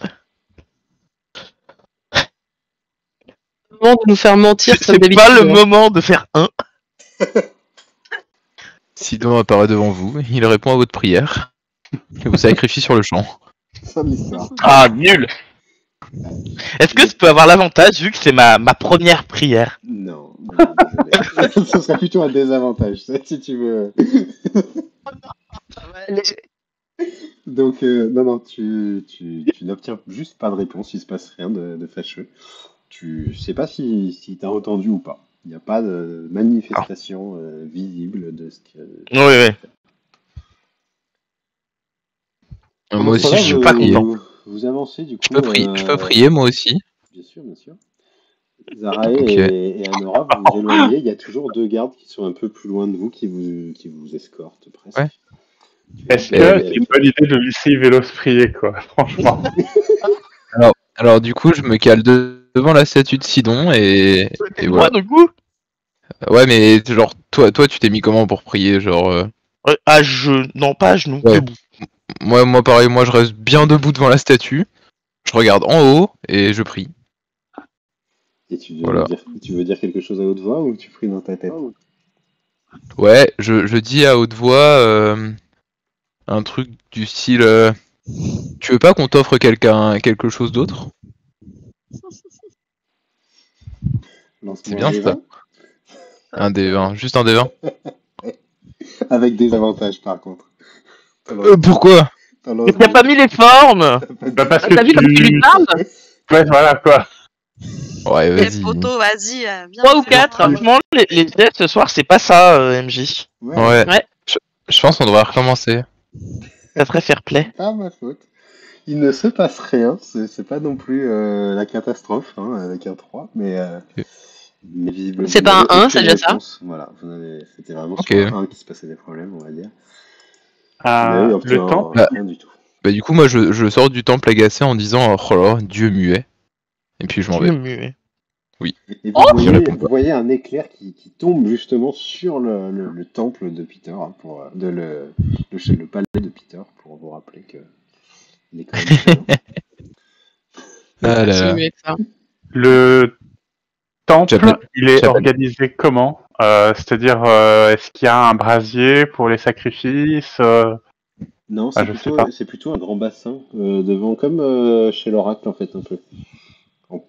Le moment de nous faire mentir C'est comme c'est d'habitude. pas le moment de faire un. Sidon apparaît devant vous, il répond à votre prière, et vous sacrifie sur le champ. Fin de l'histoire. Ah, nul. Est-ce que je peux avoir l'avantage vu que c'est ma première prière? Non, désolé. Ce serait plutôt un désavantage, ça, si tu veux. Donc, non, tu n'obtiens juste pas de réponse, il se passe rien de fâcheux. Tu sais pas si t'as entendu ou pas. Il n'y a pas de manifestation visible de ce que. Oui, oui. Moi aussi, Pendant ce je temps-là, peux prier. vous avancez du coup. Je peux prier, moi aussi. Bien sûr, bien sûr. Zarae Ok. et Anora, vous vous éloignez. Il y a toujours deux gardes qui sont un peu plus loin de vous, qui vous escortent presque. Ouais. Est-ce Et- que c'est une bonne idée de laisser Vélos prier, quoi, franchement? Alors du coup, je me cale devant la statue de Sidon et Moi, voilà. du coup. Ouais, mais genre, toi, tu t'es mis comment pour prier, genre Non, pas à genoux, Ouais. debout. moi pareil, moi je reste bien debout devant la statue, je regarde en haut et je prie. Et tu veux, Voilà. tu veux dire quelque chose à haute voix ou tu pries dans ta tête? Ouais, je dis à haute voix un truc du style tu veux pas qu'on t'offre quelque chose d'autre? Lance-moi C'est bien un des ça. 20. Un des 20, juste un des 20. Avec des avantages par contre. Pourquoi? T'en Mais lances t'as deux. pas mis les formes. Bah parce que T'as vu comme tu lui parles? Ouais, voilà, quoi. Ouais, Les vas-y. photos, vas-y, viens. 3 ou fais-moi 4. un- Franchement, les jets ce soir, c'est pas ça, MJ. Ouais. Ouais. Je pense qu'on devrait recommencer. Ça serait fair play. Pas ma faute. Il ne se passe rien, c'est pas non plus la catastrophe hein, avec un 3, mais visiblement. C'est vous pas un n'avez 1, aucune c'est déjà ça. réponse. Voilà, c'était vraiment Ok. sur un 1 qui se passait des problèmes, on va dire. Vous n'avez obtenu Le temps, rien du tout. Bah du coup, moi je sors du temple agacé en disant oh là là, Dieu muet. Et puis je m'en vais. Muet. Et Oh Il répond vous voyez un éclair qui tombe justement sur le temple de Peter, hein, le palais de Peter, pour vous rappeler que il est quand même très loin. Ah là C'est là. mieux avec ça. le temple, J'appelle- il est j'appelle. organisé comment? C'est-à-dire, est-ce qu'il y a un brasier pour les sacrifices? Non, je sais pas. c'est plutôt un grand bassin devant, comme chez l'oracle en fait, un peu.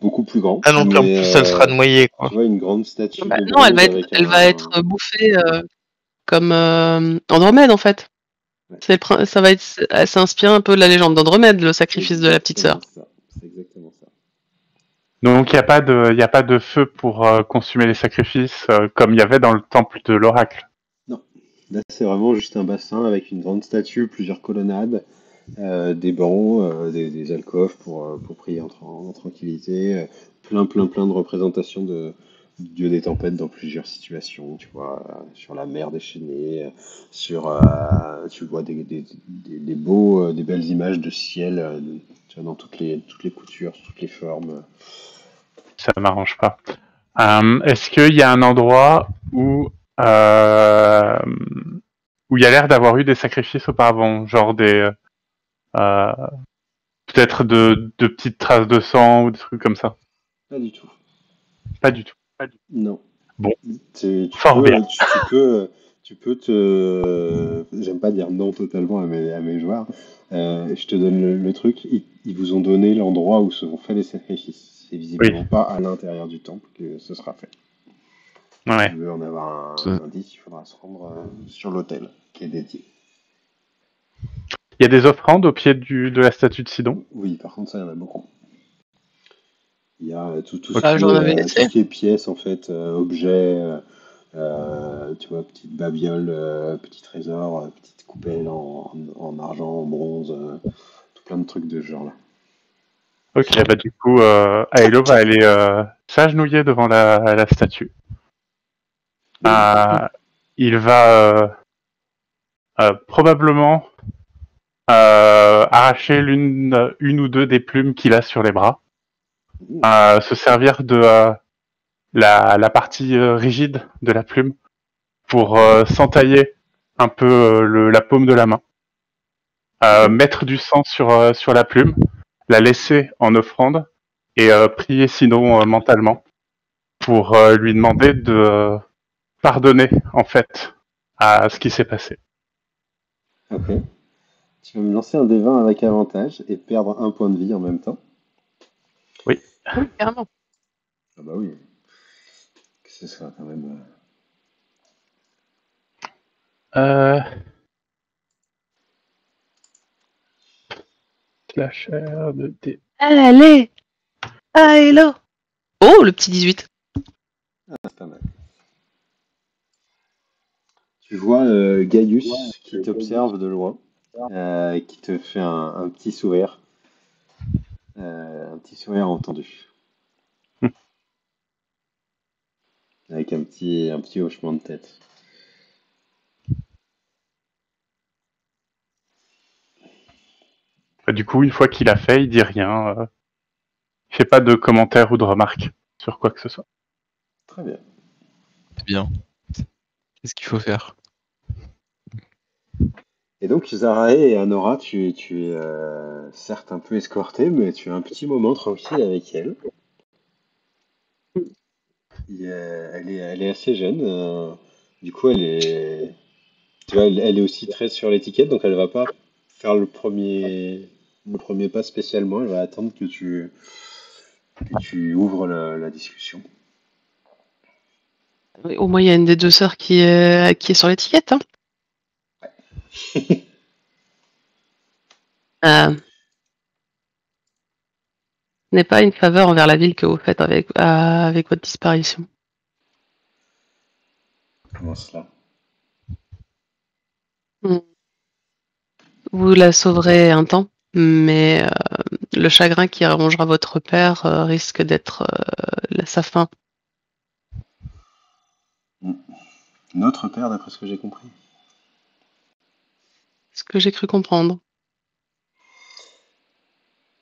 Beaucoup plus grand. Ah non, puis en mais, plus, elle sera noyée, quoi. Tu vois une grande statue Bah, de non, elle bronze va être, avec elle va être bouffée comme Andromède en fait. Ouais. Ça va être, ça inspire un peu de la légende d'Andromède, le sacrifice de la petite sœur. C'est exactement ça. Donc, il y a pas de feu pour consumer les sacrifices comme il y avait dans le temple de l'oracle. Là, c'est vraiment juste un bassin avec une grande statue, plusieurs colonnades, des bancs, des alcôves pour prier en tranquillité, plein de représentations du dieu des tempêtes dans plusieurs situations, tu vois, sur la mer déchaînée, tu vois des beaux, des belles images de ciel, tu vois, dans toutes les coutures, toutes les formes. Ça m'arrange pas. Est-ce qu'il y a un endroit euh, où il y a l'air d'avoir eu des sacrifices auparavant, genre euh, peut-être de petites traces de sang ou des trucs comme ça? Pas du tout. Pas du tout. Non. Bon. Fort bien. Tu peux j'aime pas dire non totalement à mes joueurs. Je te donne le truc. Ils vous ont donné l'endroit où seront faits les sacrifices. C'est visiblement pas à l'intérieur du temple que ce sera fait. Ouais. Si tu veux en avoir Ça- un indice, il faudra se rendre sur l'autel qui est dédié. Il y a des offrandes au pied de la statue de Sidon. Oui, par contre, ça, il y en a beaucoup. Il y a tout Ah, j'en avais tout laissé. ce qui est pièces, en fait, objets, tu vois, petite babiole, petit trésor, petite coupelle en argent, en bronze, tout plein de trucs de ce genre-là. Ok, bah du coup, Aelo va aller s'agenouiller devant la statue. Il va probablement arracher une ou deux des plumes qu'il a sur les bras, se servir la partie rigide de la plume pour s'entailler un peu la paume de la main, mettre du sang sur la plume, la laisser en offrande et prier Sidon mentalement pour lui demander de pardonner en fait à ce qui s'est passé. Ok. Tu vas me lancer un des 20 avec avantage et perdre un point de vie en même temps. Oui, carrément. Ah bah oui. Que ce soit quand même. Euh... Slasher de D. Allez! Ah, hello! Oh, le petit 18. C'est pas mal. Tu vois Gaius qui t'observe de loin, qui te fait un petit sourire. Un petit sourire entendu. Avec un petit hochement de tête. Du coup, une fois qu'il a fait, il dit rien. Il fait pas de commentaires ou de remarques sur quoi que ce soit. Très bien. C'est bien. Qu'est-ce qu'il faut faire? Et donc, Zarae et Anora, tu es certes un peu escorté, mais tu as un petit moment tranquille avec elle. Elle est assez jeune. Du coup, tu vois, elle est aussi très sur l'étiquette, donc elle va pas faire le premier pas spécialement. Elle va attendre que tu ouvres la discussion. Oui, au moins, il y a une des deux sœurs qui est sur l'étiquette. Hein. Ce n'est pas une faveur envers la ville que vous faites avec votre disparition. Comment cela? Hmm. Vous la sauverez un temps, mais le chagrin qui rongera votre père risque d'être sa fin. Notre père, d'après ce que j'ai compris. Ce que j'ai cru comprendre.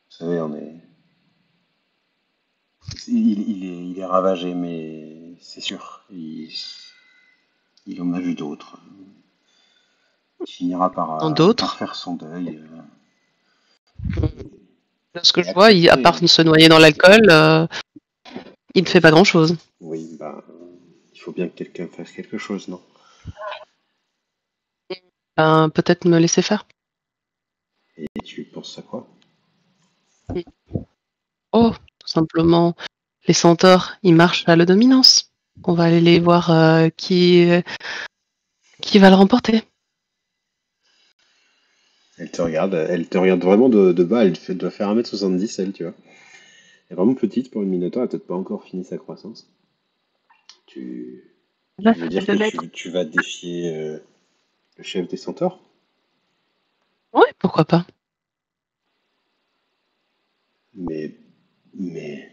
Vous savez, il est ravagé, mais c'est sûr. Il en a vu d'autres. Il finira Dans par d'autres, faire son deuil. de ce que Et je vois, à part se noyer dans l'alcool, il ne fait pas grand-chose. Oui, bah, il faut bien que quelqu'un fasse quelque chose, non? Peut-être me laisser faire. Et tu penses à quoi? Oh, tout simplement, les centaures, ils marchent à la dominance. On va aller les voir qui va le remporter. Elle te regarde vraiment de bas, doit faire 1m70, elle, tu vois. Elle est vraiment petite pour une minotaure, elle a peut-être pas encore fini sa croissance. Là, Tu veux ça fait dire 2 que mètres. tu vas défier le chef des centaures? Oui, pourquoi pas. Mais, mais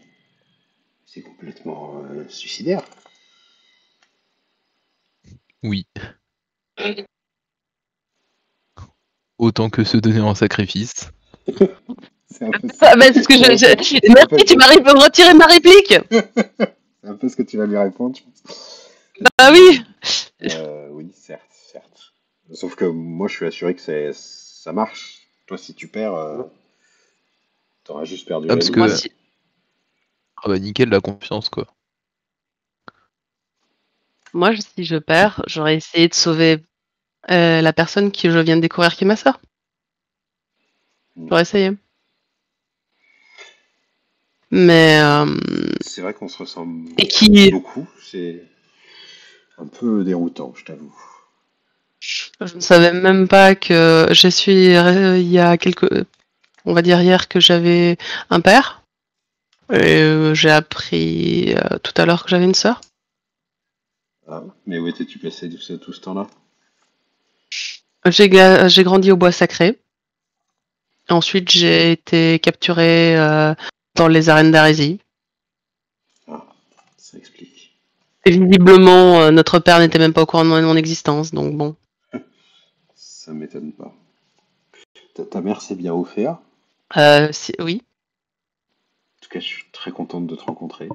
c'est complètement suicidaire. Oui. Autant que se donner en sacrifice. C'est un peu ça. Ah, bah, c'est ce que Merci, tu m'arrives à me retirer ma réplique. C'est un peu ce que tu vas lui répondre, je pense. Bah oui. Oui, certes, certes. Sauf que moi, je suis assuré que ça marche. Toi, si tu perds, t'auras juste perdu Ah, la parce vie. Moi, que. si... Ah bah nickel la confiance quoi. Moi, si je perds, j'aurais essayé de sauver la personne qui je viens de découvrir qui est ma sœur. J'aurais essayé. Mais C'est vrai qu'on se ressemble et qui beaucoup. C'est un peu déroutant, je t'avoue. je ne savais même pas que je suis il y a on va dire hier que j'avais un père. Et j'ai appris tout à l'heure que j'avais une sœur. Ah, mais où étais-tu placé tout ce temps-là? J'ai grandi au bois sacré. Ensuite, j'ai été capturée dans les arènes d'Arésie. Ah, ça explique. Et visiblement, notre père n'était même pas au courant de mon existence, donc bon. Ça m'étonne pas. Ta mère s'est bien offert. Oui. En tout cas, je suis très contente de te rencontrer.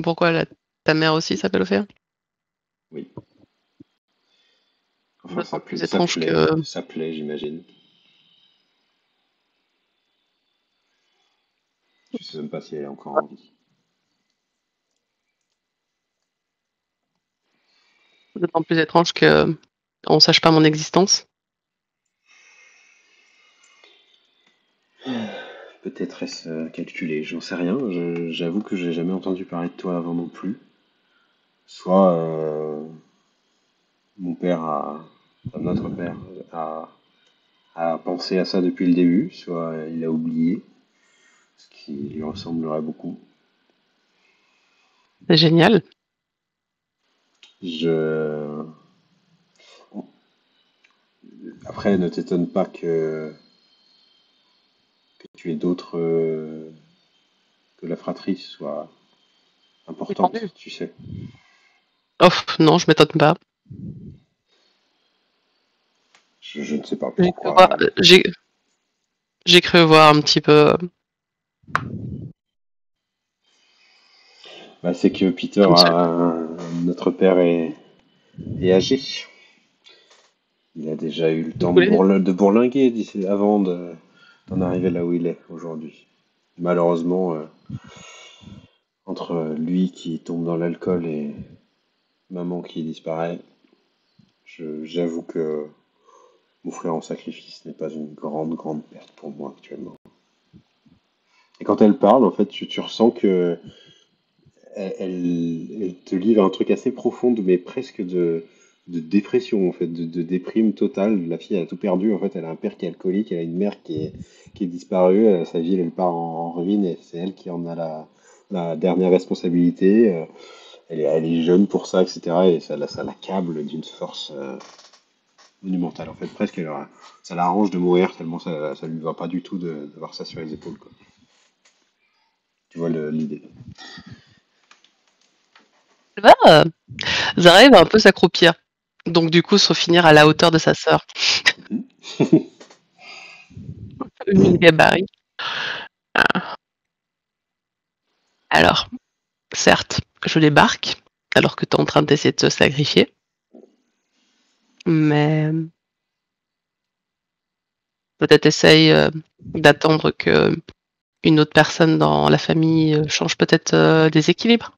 Pourquoi ta mère aussi s'appelle Ophéa? Oui. Enfin, D'autant plus étrange que... ça plaît, j'imagine. Je sais même pas si elle est encore en vie. D'autant plus étrange que on sache pas mon existence. Peut-être est-ce calculé, j'en sais rien. J'avoue que j'ai jamais entendu parler de toi avant non plus. Soit mon père enfin, notre père a pensé à ça depuis le début, soit il a oublié, ce qui lui ressemblerait beaucoup. C'est génial. Je... Après, ne t'étonne pas que tu aies d'autres... que la fratrie soit importante, Défendu. tu sais. Oh, non, je m'étonne pas. Je ne sais pas J'ai cru voir, pourquoi. j'ai cru voir un petit peu, Bah, c'est que Peter, comme ça. notre père, est âgé. Il a déjà eu le Vous temps voulez dire? de bourlinguer avant d'en arriver là où il est aujourd'hui. Malheureusement, entre lui qui tombe dans l'alcool et maman qui disparaît, j'avoue que m'offrir en sacrifice n'est pas une grande perte pour moi actuellement. Et quand elle parle, en fait, tu ressens que elle te livre un truc assez profond, mais presque de dépression, en fait, de déprime totale. La fille, elle a tout perdu. En fait, elle a un père qui est alcoolique, elle a une mère qui est disparue. Sa ville, elle part en ruine et c'est elle qui en a la dernière responsabilité. Elle est jeune pour ça, etc. Et ça l'accable d'une force monumentale. En fait, presque, ça l'arrange de mourir tellement ça lui va pas du tout d'avoir ça sur les épaules, quoi. Tu vois l'idée. Là, Zara va un peu s'accroupir. Donc du coup, se finir à la hauteur de sa sœur. Mhm. Le gabarit. Ah. Alors, certes, je débarque, alors que tu es en train d'essayer de te sacrifier. Mais peut-être essaye d'attendre que une autre personne dans la famille change peut-être des équilibres.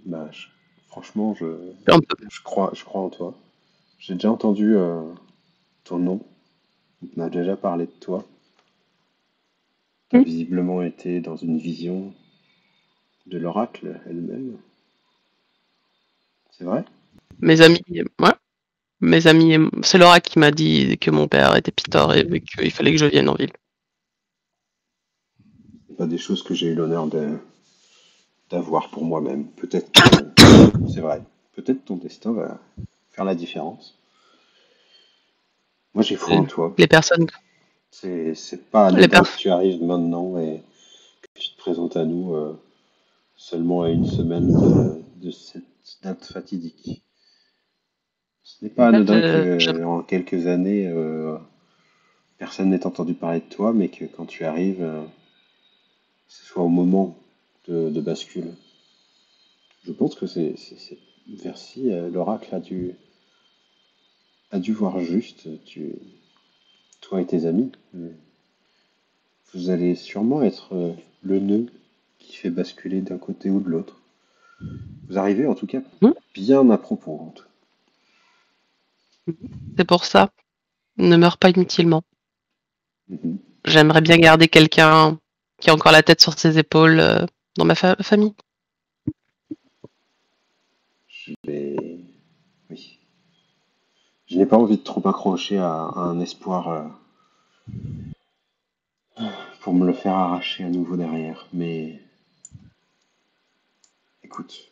Bah, franchement, Un peu. je crois en toi. J'ai déjà entendu ton nom. On a déjà parlé de toi. Tu as Mm. visiblement été dans une vision de l'oracle elle-même. C'est vrai? Mes amis, ouais. Mes amis, c'est Laura qui m'a dit que mon père était Pitor et qu'il fallait que je vienne en ville. C'est pas des choses que j'ai eu l'honneur d'avoir pour moi-même. Peut-être que c'est vrai. Peut-être ton destin va faire la différence. Moi, j'ai foi en toi. Les personnes, C'est pas les anodin que per- tu arrives maintenant et que tu te présentes à nous seulement à une semaine de cette date fatidique. Ce n'est pas anodin que en quelques années, personne n'ait entendu parler de toi, mais que quand tu arrives, ce soit au moment de bascule. Je pense que Merci, l'oracle a dû voir juste, toi et tes amis. Vous allez sûrement être le nœud qui fait basculer d'un côté ou de l'autre. Vous arrivez en tout cas Hmm. bien à propos. C'est pour ça. Ne meurs pas inutilement. Mhm. J'aimerais bien garder quelqu'un qui a encore la tête sur ses épaules dans ma famille. Je vais... Oui. Je n'ai pas envie de trop accrocher à un espoir pour me le faire arracher à nouveau derrière. Mais écoute,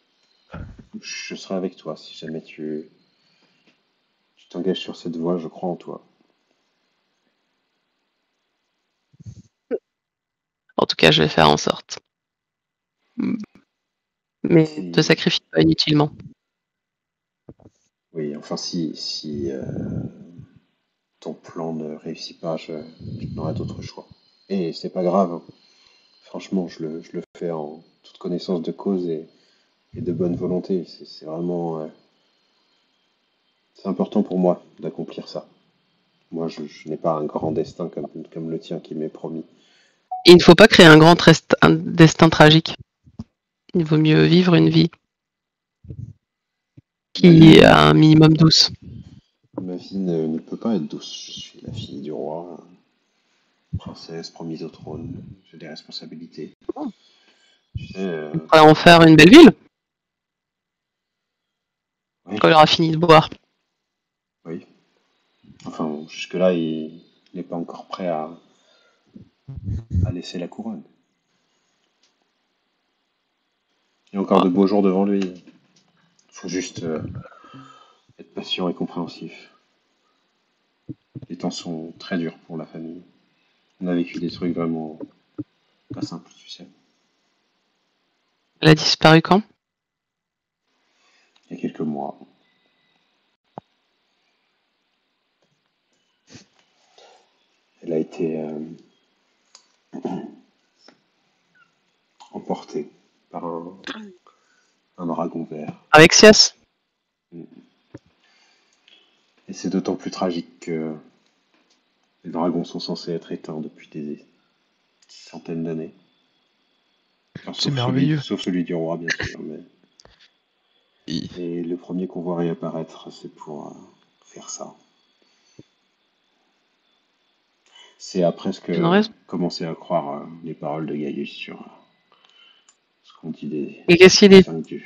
je serai avec toi si jamais tu t'engages sur cette voie, je crois en toi. En tout cas, je vais faire en sorte. Mais te Si, sacrifie pas inutilement. oui, enfin si ton plan ne réussit pas, je n'aurai d'autre choix. Et c'est pas grave, hein. Franchement, je le fais en toute connaissance de cause et de bonne volonté. C'est vraiment... c'est important pour moi d'accomplir ça. Moi, je n'ai pas un grand destin comme le tien qui m'est promis. Il ne faut pas créer un destin tragique. Il vaut mieux vivre une vie qui a un minimum douce. Ma vie ne peut pas être douce. Je suis la fille du roi, princesse promise au trône. J'ai des responsabilités. Tu sais, On pourrait en faire une belle ville oui, quand il aura fini de boire. oui. Enfin, bon, jusque-là, il n'est pas encore prêt à laisser la couronne. Il y a encore de beaux jours devant lui. Il faut juste être patient et compréhensif. Les temps sont très durs pour la famille. On a vécu des trucs vraiment pas simples, tu sais. Elle a disparu quand? Il y a quelques mois. Elle a été emportée par un dragon vert. Avec Sias? Et c'est d'autant plus tragique que les dragons sont censés être éteints depuis des centaines d'années. Enfin, C'est merveilleux. Sauf celui du roi, bien sûr. Mais... Et le premier qu'on voit réapparaître, c'est pour faire ça. C'est à presque commencer à croire les paroles de Gaius sur ce qu'on dit des Et qu'est-ce qu'il dit? 5 dieux.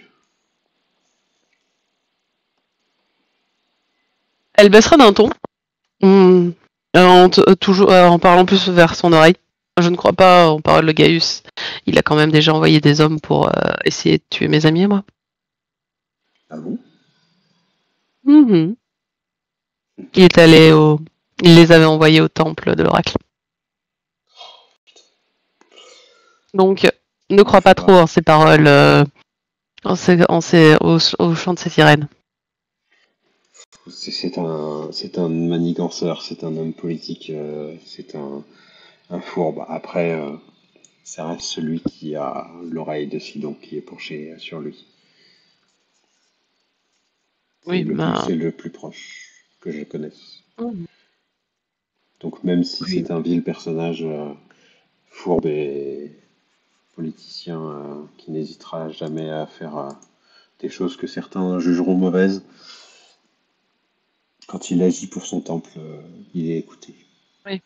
Elle baissera d'un ton, toujours, en parlant plus vers son oreille. Je ne crois pas en parole de Gaius. Il a quand même déjà envoyé des hommes pour essayer de tuer mes amis et moi. Ah bon? Il est allé il les avait envoyés au temple de l'oracle. Donc, ne crois pas trop en ces paroles, au chant de ces sirènes. C'est un maniganceur, c'est un homme politique, c'est un fourbe. Après, ça reste celui qui a l'oreille de Sidon qui est penchée sur lui. Oui, C'est le plus proche que je connaisse. Mmh. Donc même si Oui. c'est un vil personnage fourbe et politicien qui n'hésitera jamais à faire des choses que certains jugeront mauvaises, quand il agit pour son temple, il est écouté. Oui.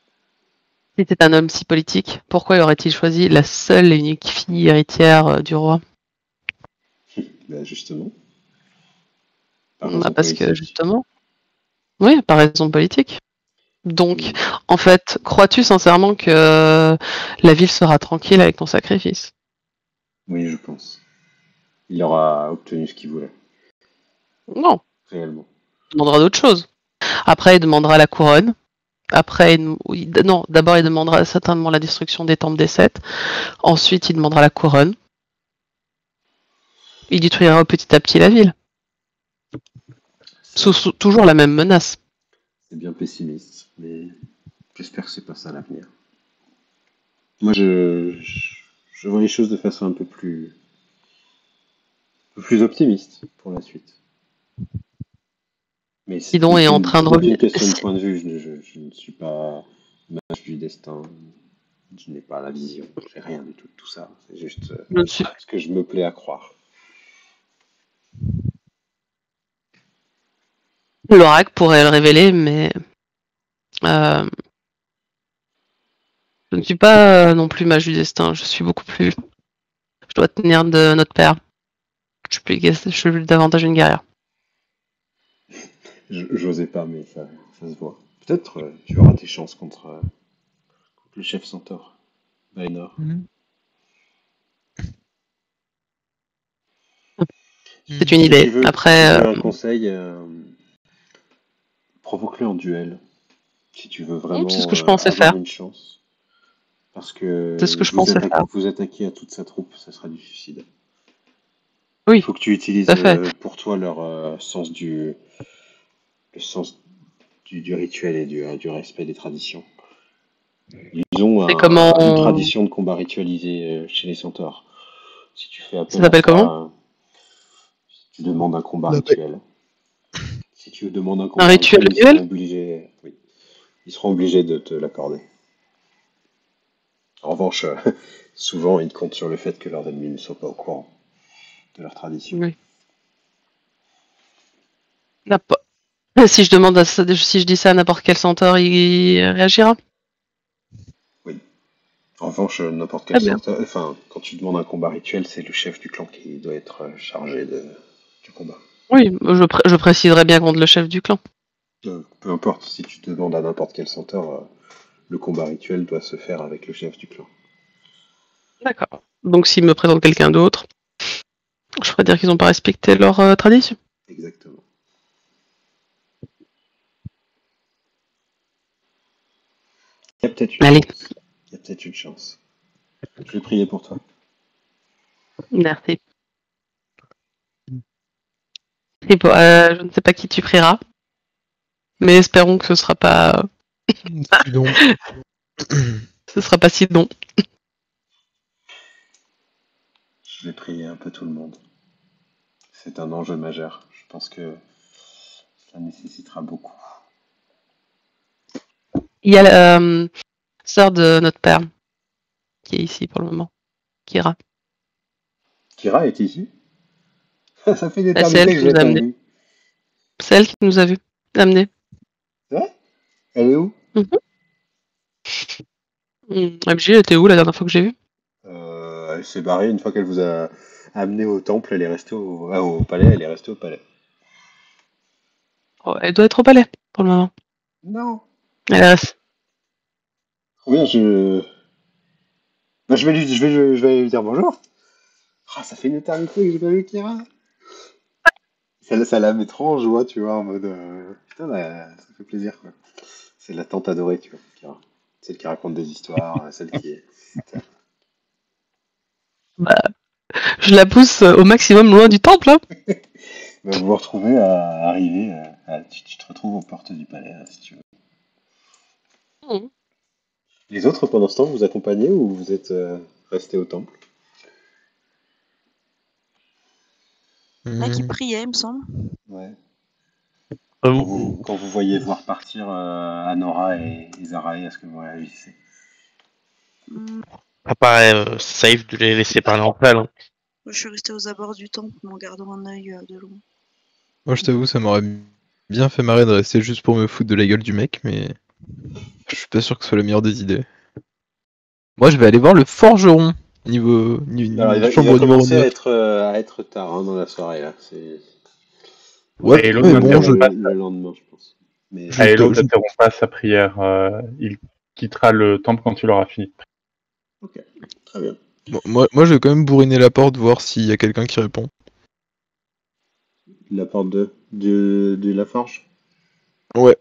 Si c'était un homme si politique, pourquoi aurait-il choisi la seule et unique fille héritière du roi? Ben justement. Parce que justement. Oui, par raison politique. Donc, en fait, crois-tu sincèrement que la ville sera tranquille avec ton sacrifice? Oui, je pense. Il aura obtenu ce qu'il voulait. Non. Réellement. Il demandera d'autres choses. Après, il demandera la couronne. Après, non, d'abord, il demandera certainement la destruction des temples des sept. Ensuite, il demandera la couronne. Il détruira petit à petit la ville. Sous toujours la même menace. C'est bien pessimiste, mais j'espère que c'est pas ça l'avenir. Moi, je vois les choses de façon un peu plus optimiste pour la suite. Mais c'est Sidon est en train de revenir. Une question de point de vue. Je ne suis pas mage du destin. Je n'ai pas la vision. J'ai rien du tout de tout ça. C'est juste ce que je me plais à croire. L'oracle pourrait le révéler, mais je ne suis pas non plus mage du destin. Je suis beaucoup plus. Je dois tenir de notre père. Je suis davantage une guerrière. J'osais pas, mais ça se voit. Peut-être tu auras tes chances contre le chef centaure, Baenor. C'est une idée. Après, si tu veux un conseil, provoque-le en duel. Si tu veux vraiment c'est ce que je pensais avoir faire. une chance. Parce que, C'est ce que je pensais faire. vous attaquer à toute sa troupe, ça sera du suicide. Oui. Il faut que tu utilises pour toi leur sens du rituel et du respect des traditions. Ils ont C'est comment... une tradition de combat ritualisé chez les centaures. Si tu fais Ça appel à s'appelle ça, comment? tu demandes un combat Ouais. rituel. Si tu demandes un Un combat rituel rituel, annuel? ils seront obligés de te l'accorder. En revanche, souvent, ils comptent sur le fait que leurs ennemis ne soient pas au courant de leur tradition. Oui. N'a pas- Si je demande si je dis ça à n'importe quel centaure, il réagira? Oui. En revanche, n'importe quel Très bien. centaure, enfin, quand tu demandes un combat rituel, c'est le chef du clan qui doit être chargé du combat. Oui, je préciserai bien contre le chef du clan. Peu importe, si tu demandes à n'importe quel centaure, le combat rituel doit se faire avec le chef du clan. D'accord. Donc s'il me présente quelqu'un d'autre, je pourrais dire qu'ils n'ont pas respecté leur tradition. Exactement. Il y a peut-être une Allez, chance. Il y a peut-être une chance. Je vais prier pour toi. merci. Et bon, je ne sais pas qui tu prieras, mais espérons que ce sera pas Sidon. Sidon. Je vais prier un peu tout le monde. C'est un enjeu majeur. Je pense que ça nécessitera beaucoup. Il y a la sœur de notre père qui est ici pour le moment, Kira. Kira est ici? Ça fait une C'est elle éternité que qui je l'ai nous a pas amenés. vue. C'est elle qui nous a amenés. C'est vrai? Elle est où? MJ, elle était où la dernière fois que j'ai vu? Elle s'est barrée une fois qu'elle vous a amené au temple. Elle est restée au palais. Elle est restée au palais. Oh, elle doit être au palais pour le moment. Non. Elle reste. Trop bien, bah, je vais lui dire bonjour. Ah, ça fait une éternité que j'ai pas vu Kira. Ça la met trop en joie, tu vois, en mode putain, bah, ça fait plaisir quoi. C'est la tante adorée, tu vois, Kira. Celle qui raconte des histoires, celle qui est. Bah, je la pousse au maximum loin du temple. Hein. Bah, vous vous retrouvez à arriver, tu te retrouves aux portes du palais, si tu veux. Mhm. Les autres, pendant ce temps, vous accompagnez ou vous êtes restés au temple? Là qui Hmm. priait, il me semble. Ouais. Euh, Quand vous voyez voir partir Anora et Zarae, est-ce que vous réagissez? Hmm, Ça paraît safe de les laisser parler entre elles. Hein. Je suis restée aux abords du temple, mais en gardant un œil de loin. Moi, je t'avoue, ça m'aurait bien fait marrer de rester juste pour me foutre de la gueule du mec, mais je suis pas sûr que ce soit la meilleure des idées. Moi, je vais aller voir le forgeron, Alors, il va chambre numéro commencer 9. à être tard hein, dans la soirée, là. C'est Ouais, Et l'autre mais même bon, n'interrompt pas. le lendemain, je pense. Mais je- Et l'autre je- n'interrompt pas sa prière. Il quittera le temple quand tu l'auras fini. ok, très bien. moi, je vais quand même bourriner la porte, voir s'il y a quelqu'un qui répond. La porte de la forge. Ouais.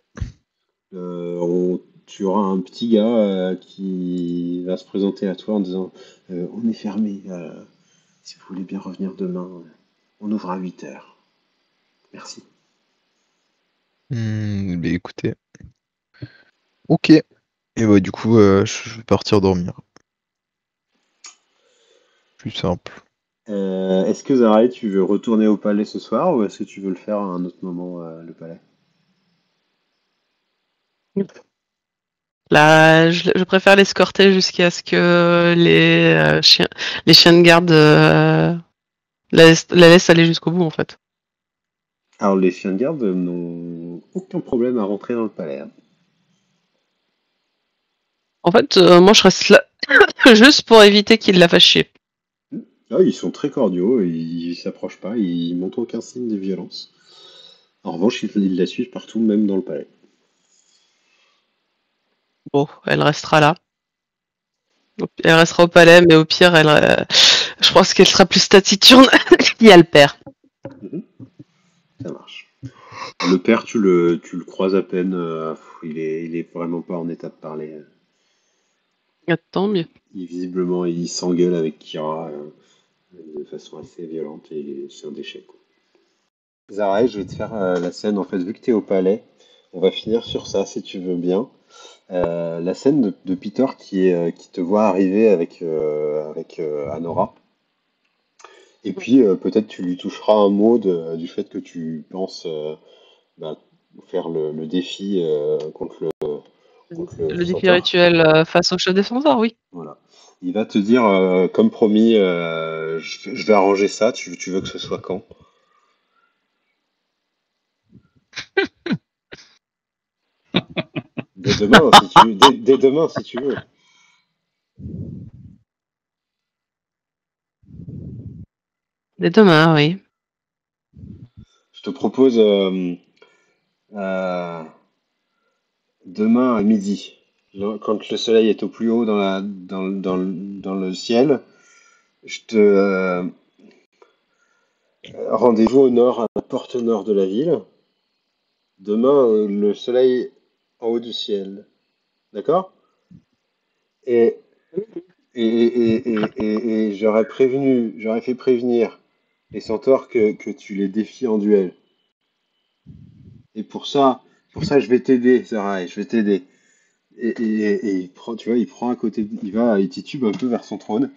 Tu auras un petit gars qui va se présenter à toi en disant on est fermé. Si vous voulez bien revenir demain, on ouvre à 8 heures. Merci. Mais écoutez. Ok. Et bah, du coup, je vais partir dormir. Plus simple. Est-ce que Zaraï, tu veux retourner au palais ce soir ou est-ce que tu veux le faire à un autre moment, le palais? Là, je préfère l'escorter jusqu'à ce que les chiens de garde la laissent aller jusqu'au bout en fait. Alors, les chiens de garde n'ont aucun problème à rentrer dans le palais. Hein. En fait, moi je reste là juste pour éviter qu'ils la fassent chier. Ah, ils sont très cordiaux, ils s'approchent pas, ils montrent aucun signe de violence. En revanche, ils la suivent partout, même dans le palais. Bon, elle restera là. Elle restera au palais, mais au pire, je pense qu'elle sera plus taciturne qu'il y a le père. Mhm, ça marche. Le père, tu le croises à peine, il est vraiment pas en état de parler. Tant mieux. Visiblement, il s'engueule avec Kira de façon assez violente et c'est un déchet. Quoi. Zaraï, je vais te faire la scène. En fait, vu que tu es au palais, on va finir sur ça si tu veux bien. la scène de Peter qui te voit arriver avec, Anora. Et puis peut-être tu lui toucheras un mot du fait que tu penses bah, faire le défi contre le Le défi centaure. rituel face au chef des centaures, oui. Voilà. Il va te dire, comme promis, je vais arranger ça. Tu veux que ce soit quand? Dès demain, si tu, dès demain, si tu veux. Dès demain, oui. Je te propose euh, demain à midi, quand le soleil est au plus haut dans le ciel. Je te rendez-vous au nord, à la porte nord de la ville. Demain, le soleil en haut du ciel. D'accord? Et, et j'aurais fait prévenir les centaures que tu les défies en duel. Et pour ça, je vais t'aider, Sarah, je vais t'aider. Et il prend, tu vois, il prend à côté, il titube un peu vers son trône,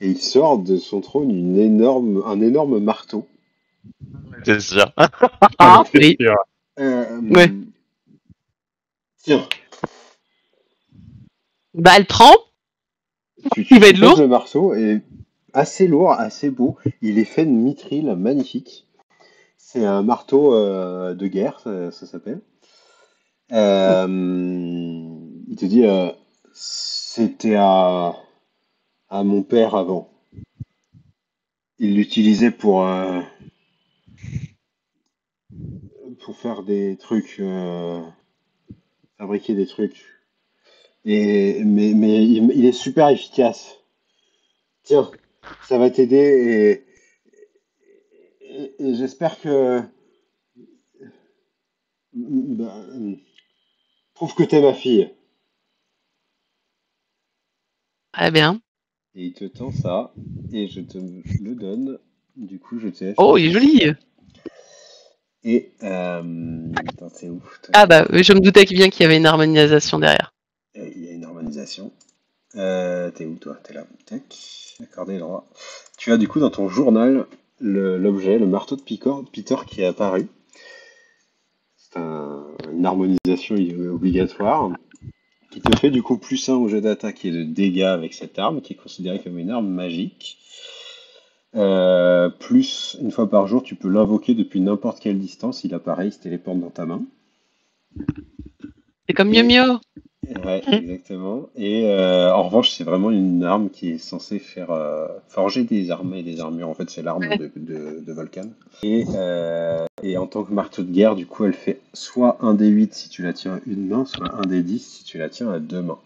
et il sort de son trône un énorme marteau. C'est sûr. Ah, C'est oui. sûr. Ouais. Tiens, Bah, elle prend. Il va être tu poses lourd. le marteau, et assez lourd, assez beau. Il est fait de mithril magnifique. C'est un marteau de guerre, ça s'appelle. Il te dit, c'était à mon père avant. Il l'utilisait pour faire des trucs, fabriquer des trucs. Mais il est super efficace. Tiens, ça va t'aider et j'espère que ben, prouve que t'es ma fille. Très bien. Et il te tend ça et je te le donne. Du coup, je te laisse le Oh, il est prendre. joli. Et attends, c'est où? Ah bah, je me doutais bien qu'il y avait une harmonisation derrière. Il y a une harmonisation. T'es où toi? T'es là. Tac. Accorder le droit. Tu as du coup dans ton journal l'objet, le marteau de Peter qui est apparu. C'est une harmonisation obligatoire qui te fait du coup +1 au jet d'attaque et de dégâts avec cette arme qui est considérée comme une arme magique. Plus une fois par jour, tu peux l'invoquer depuis n'importe quelle distance. Il apparaît, il se téléporte dans ta main. C'est comme Mio Et Mio. ouais, exactement. Et en revanche, c'est vraiment une arme qui est censée faire forger des armes et des armures. En fait, c'est l'arme Ouais. de Vulcan. Et en tant que marteau de guerre, du coup, elle fait soit un d 8 si tu la tiens à une main, soit un d 10 si tu la tiens à deux mains.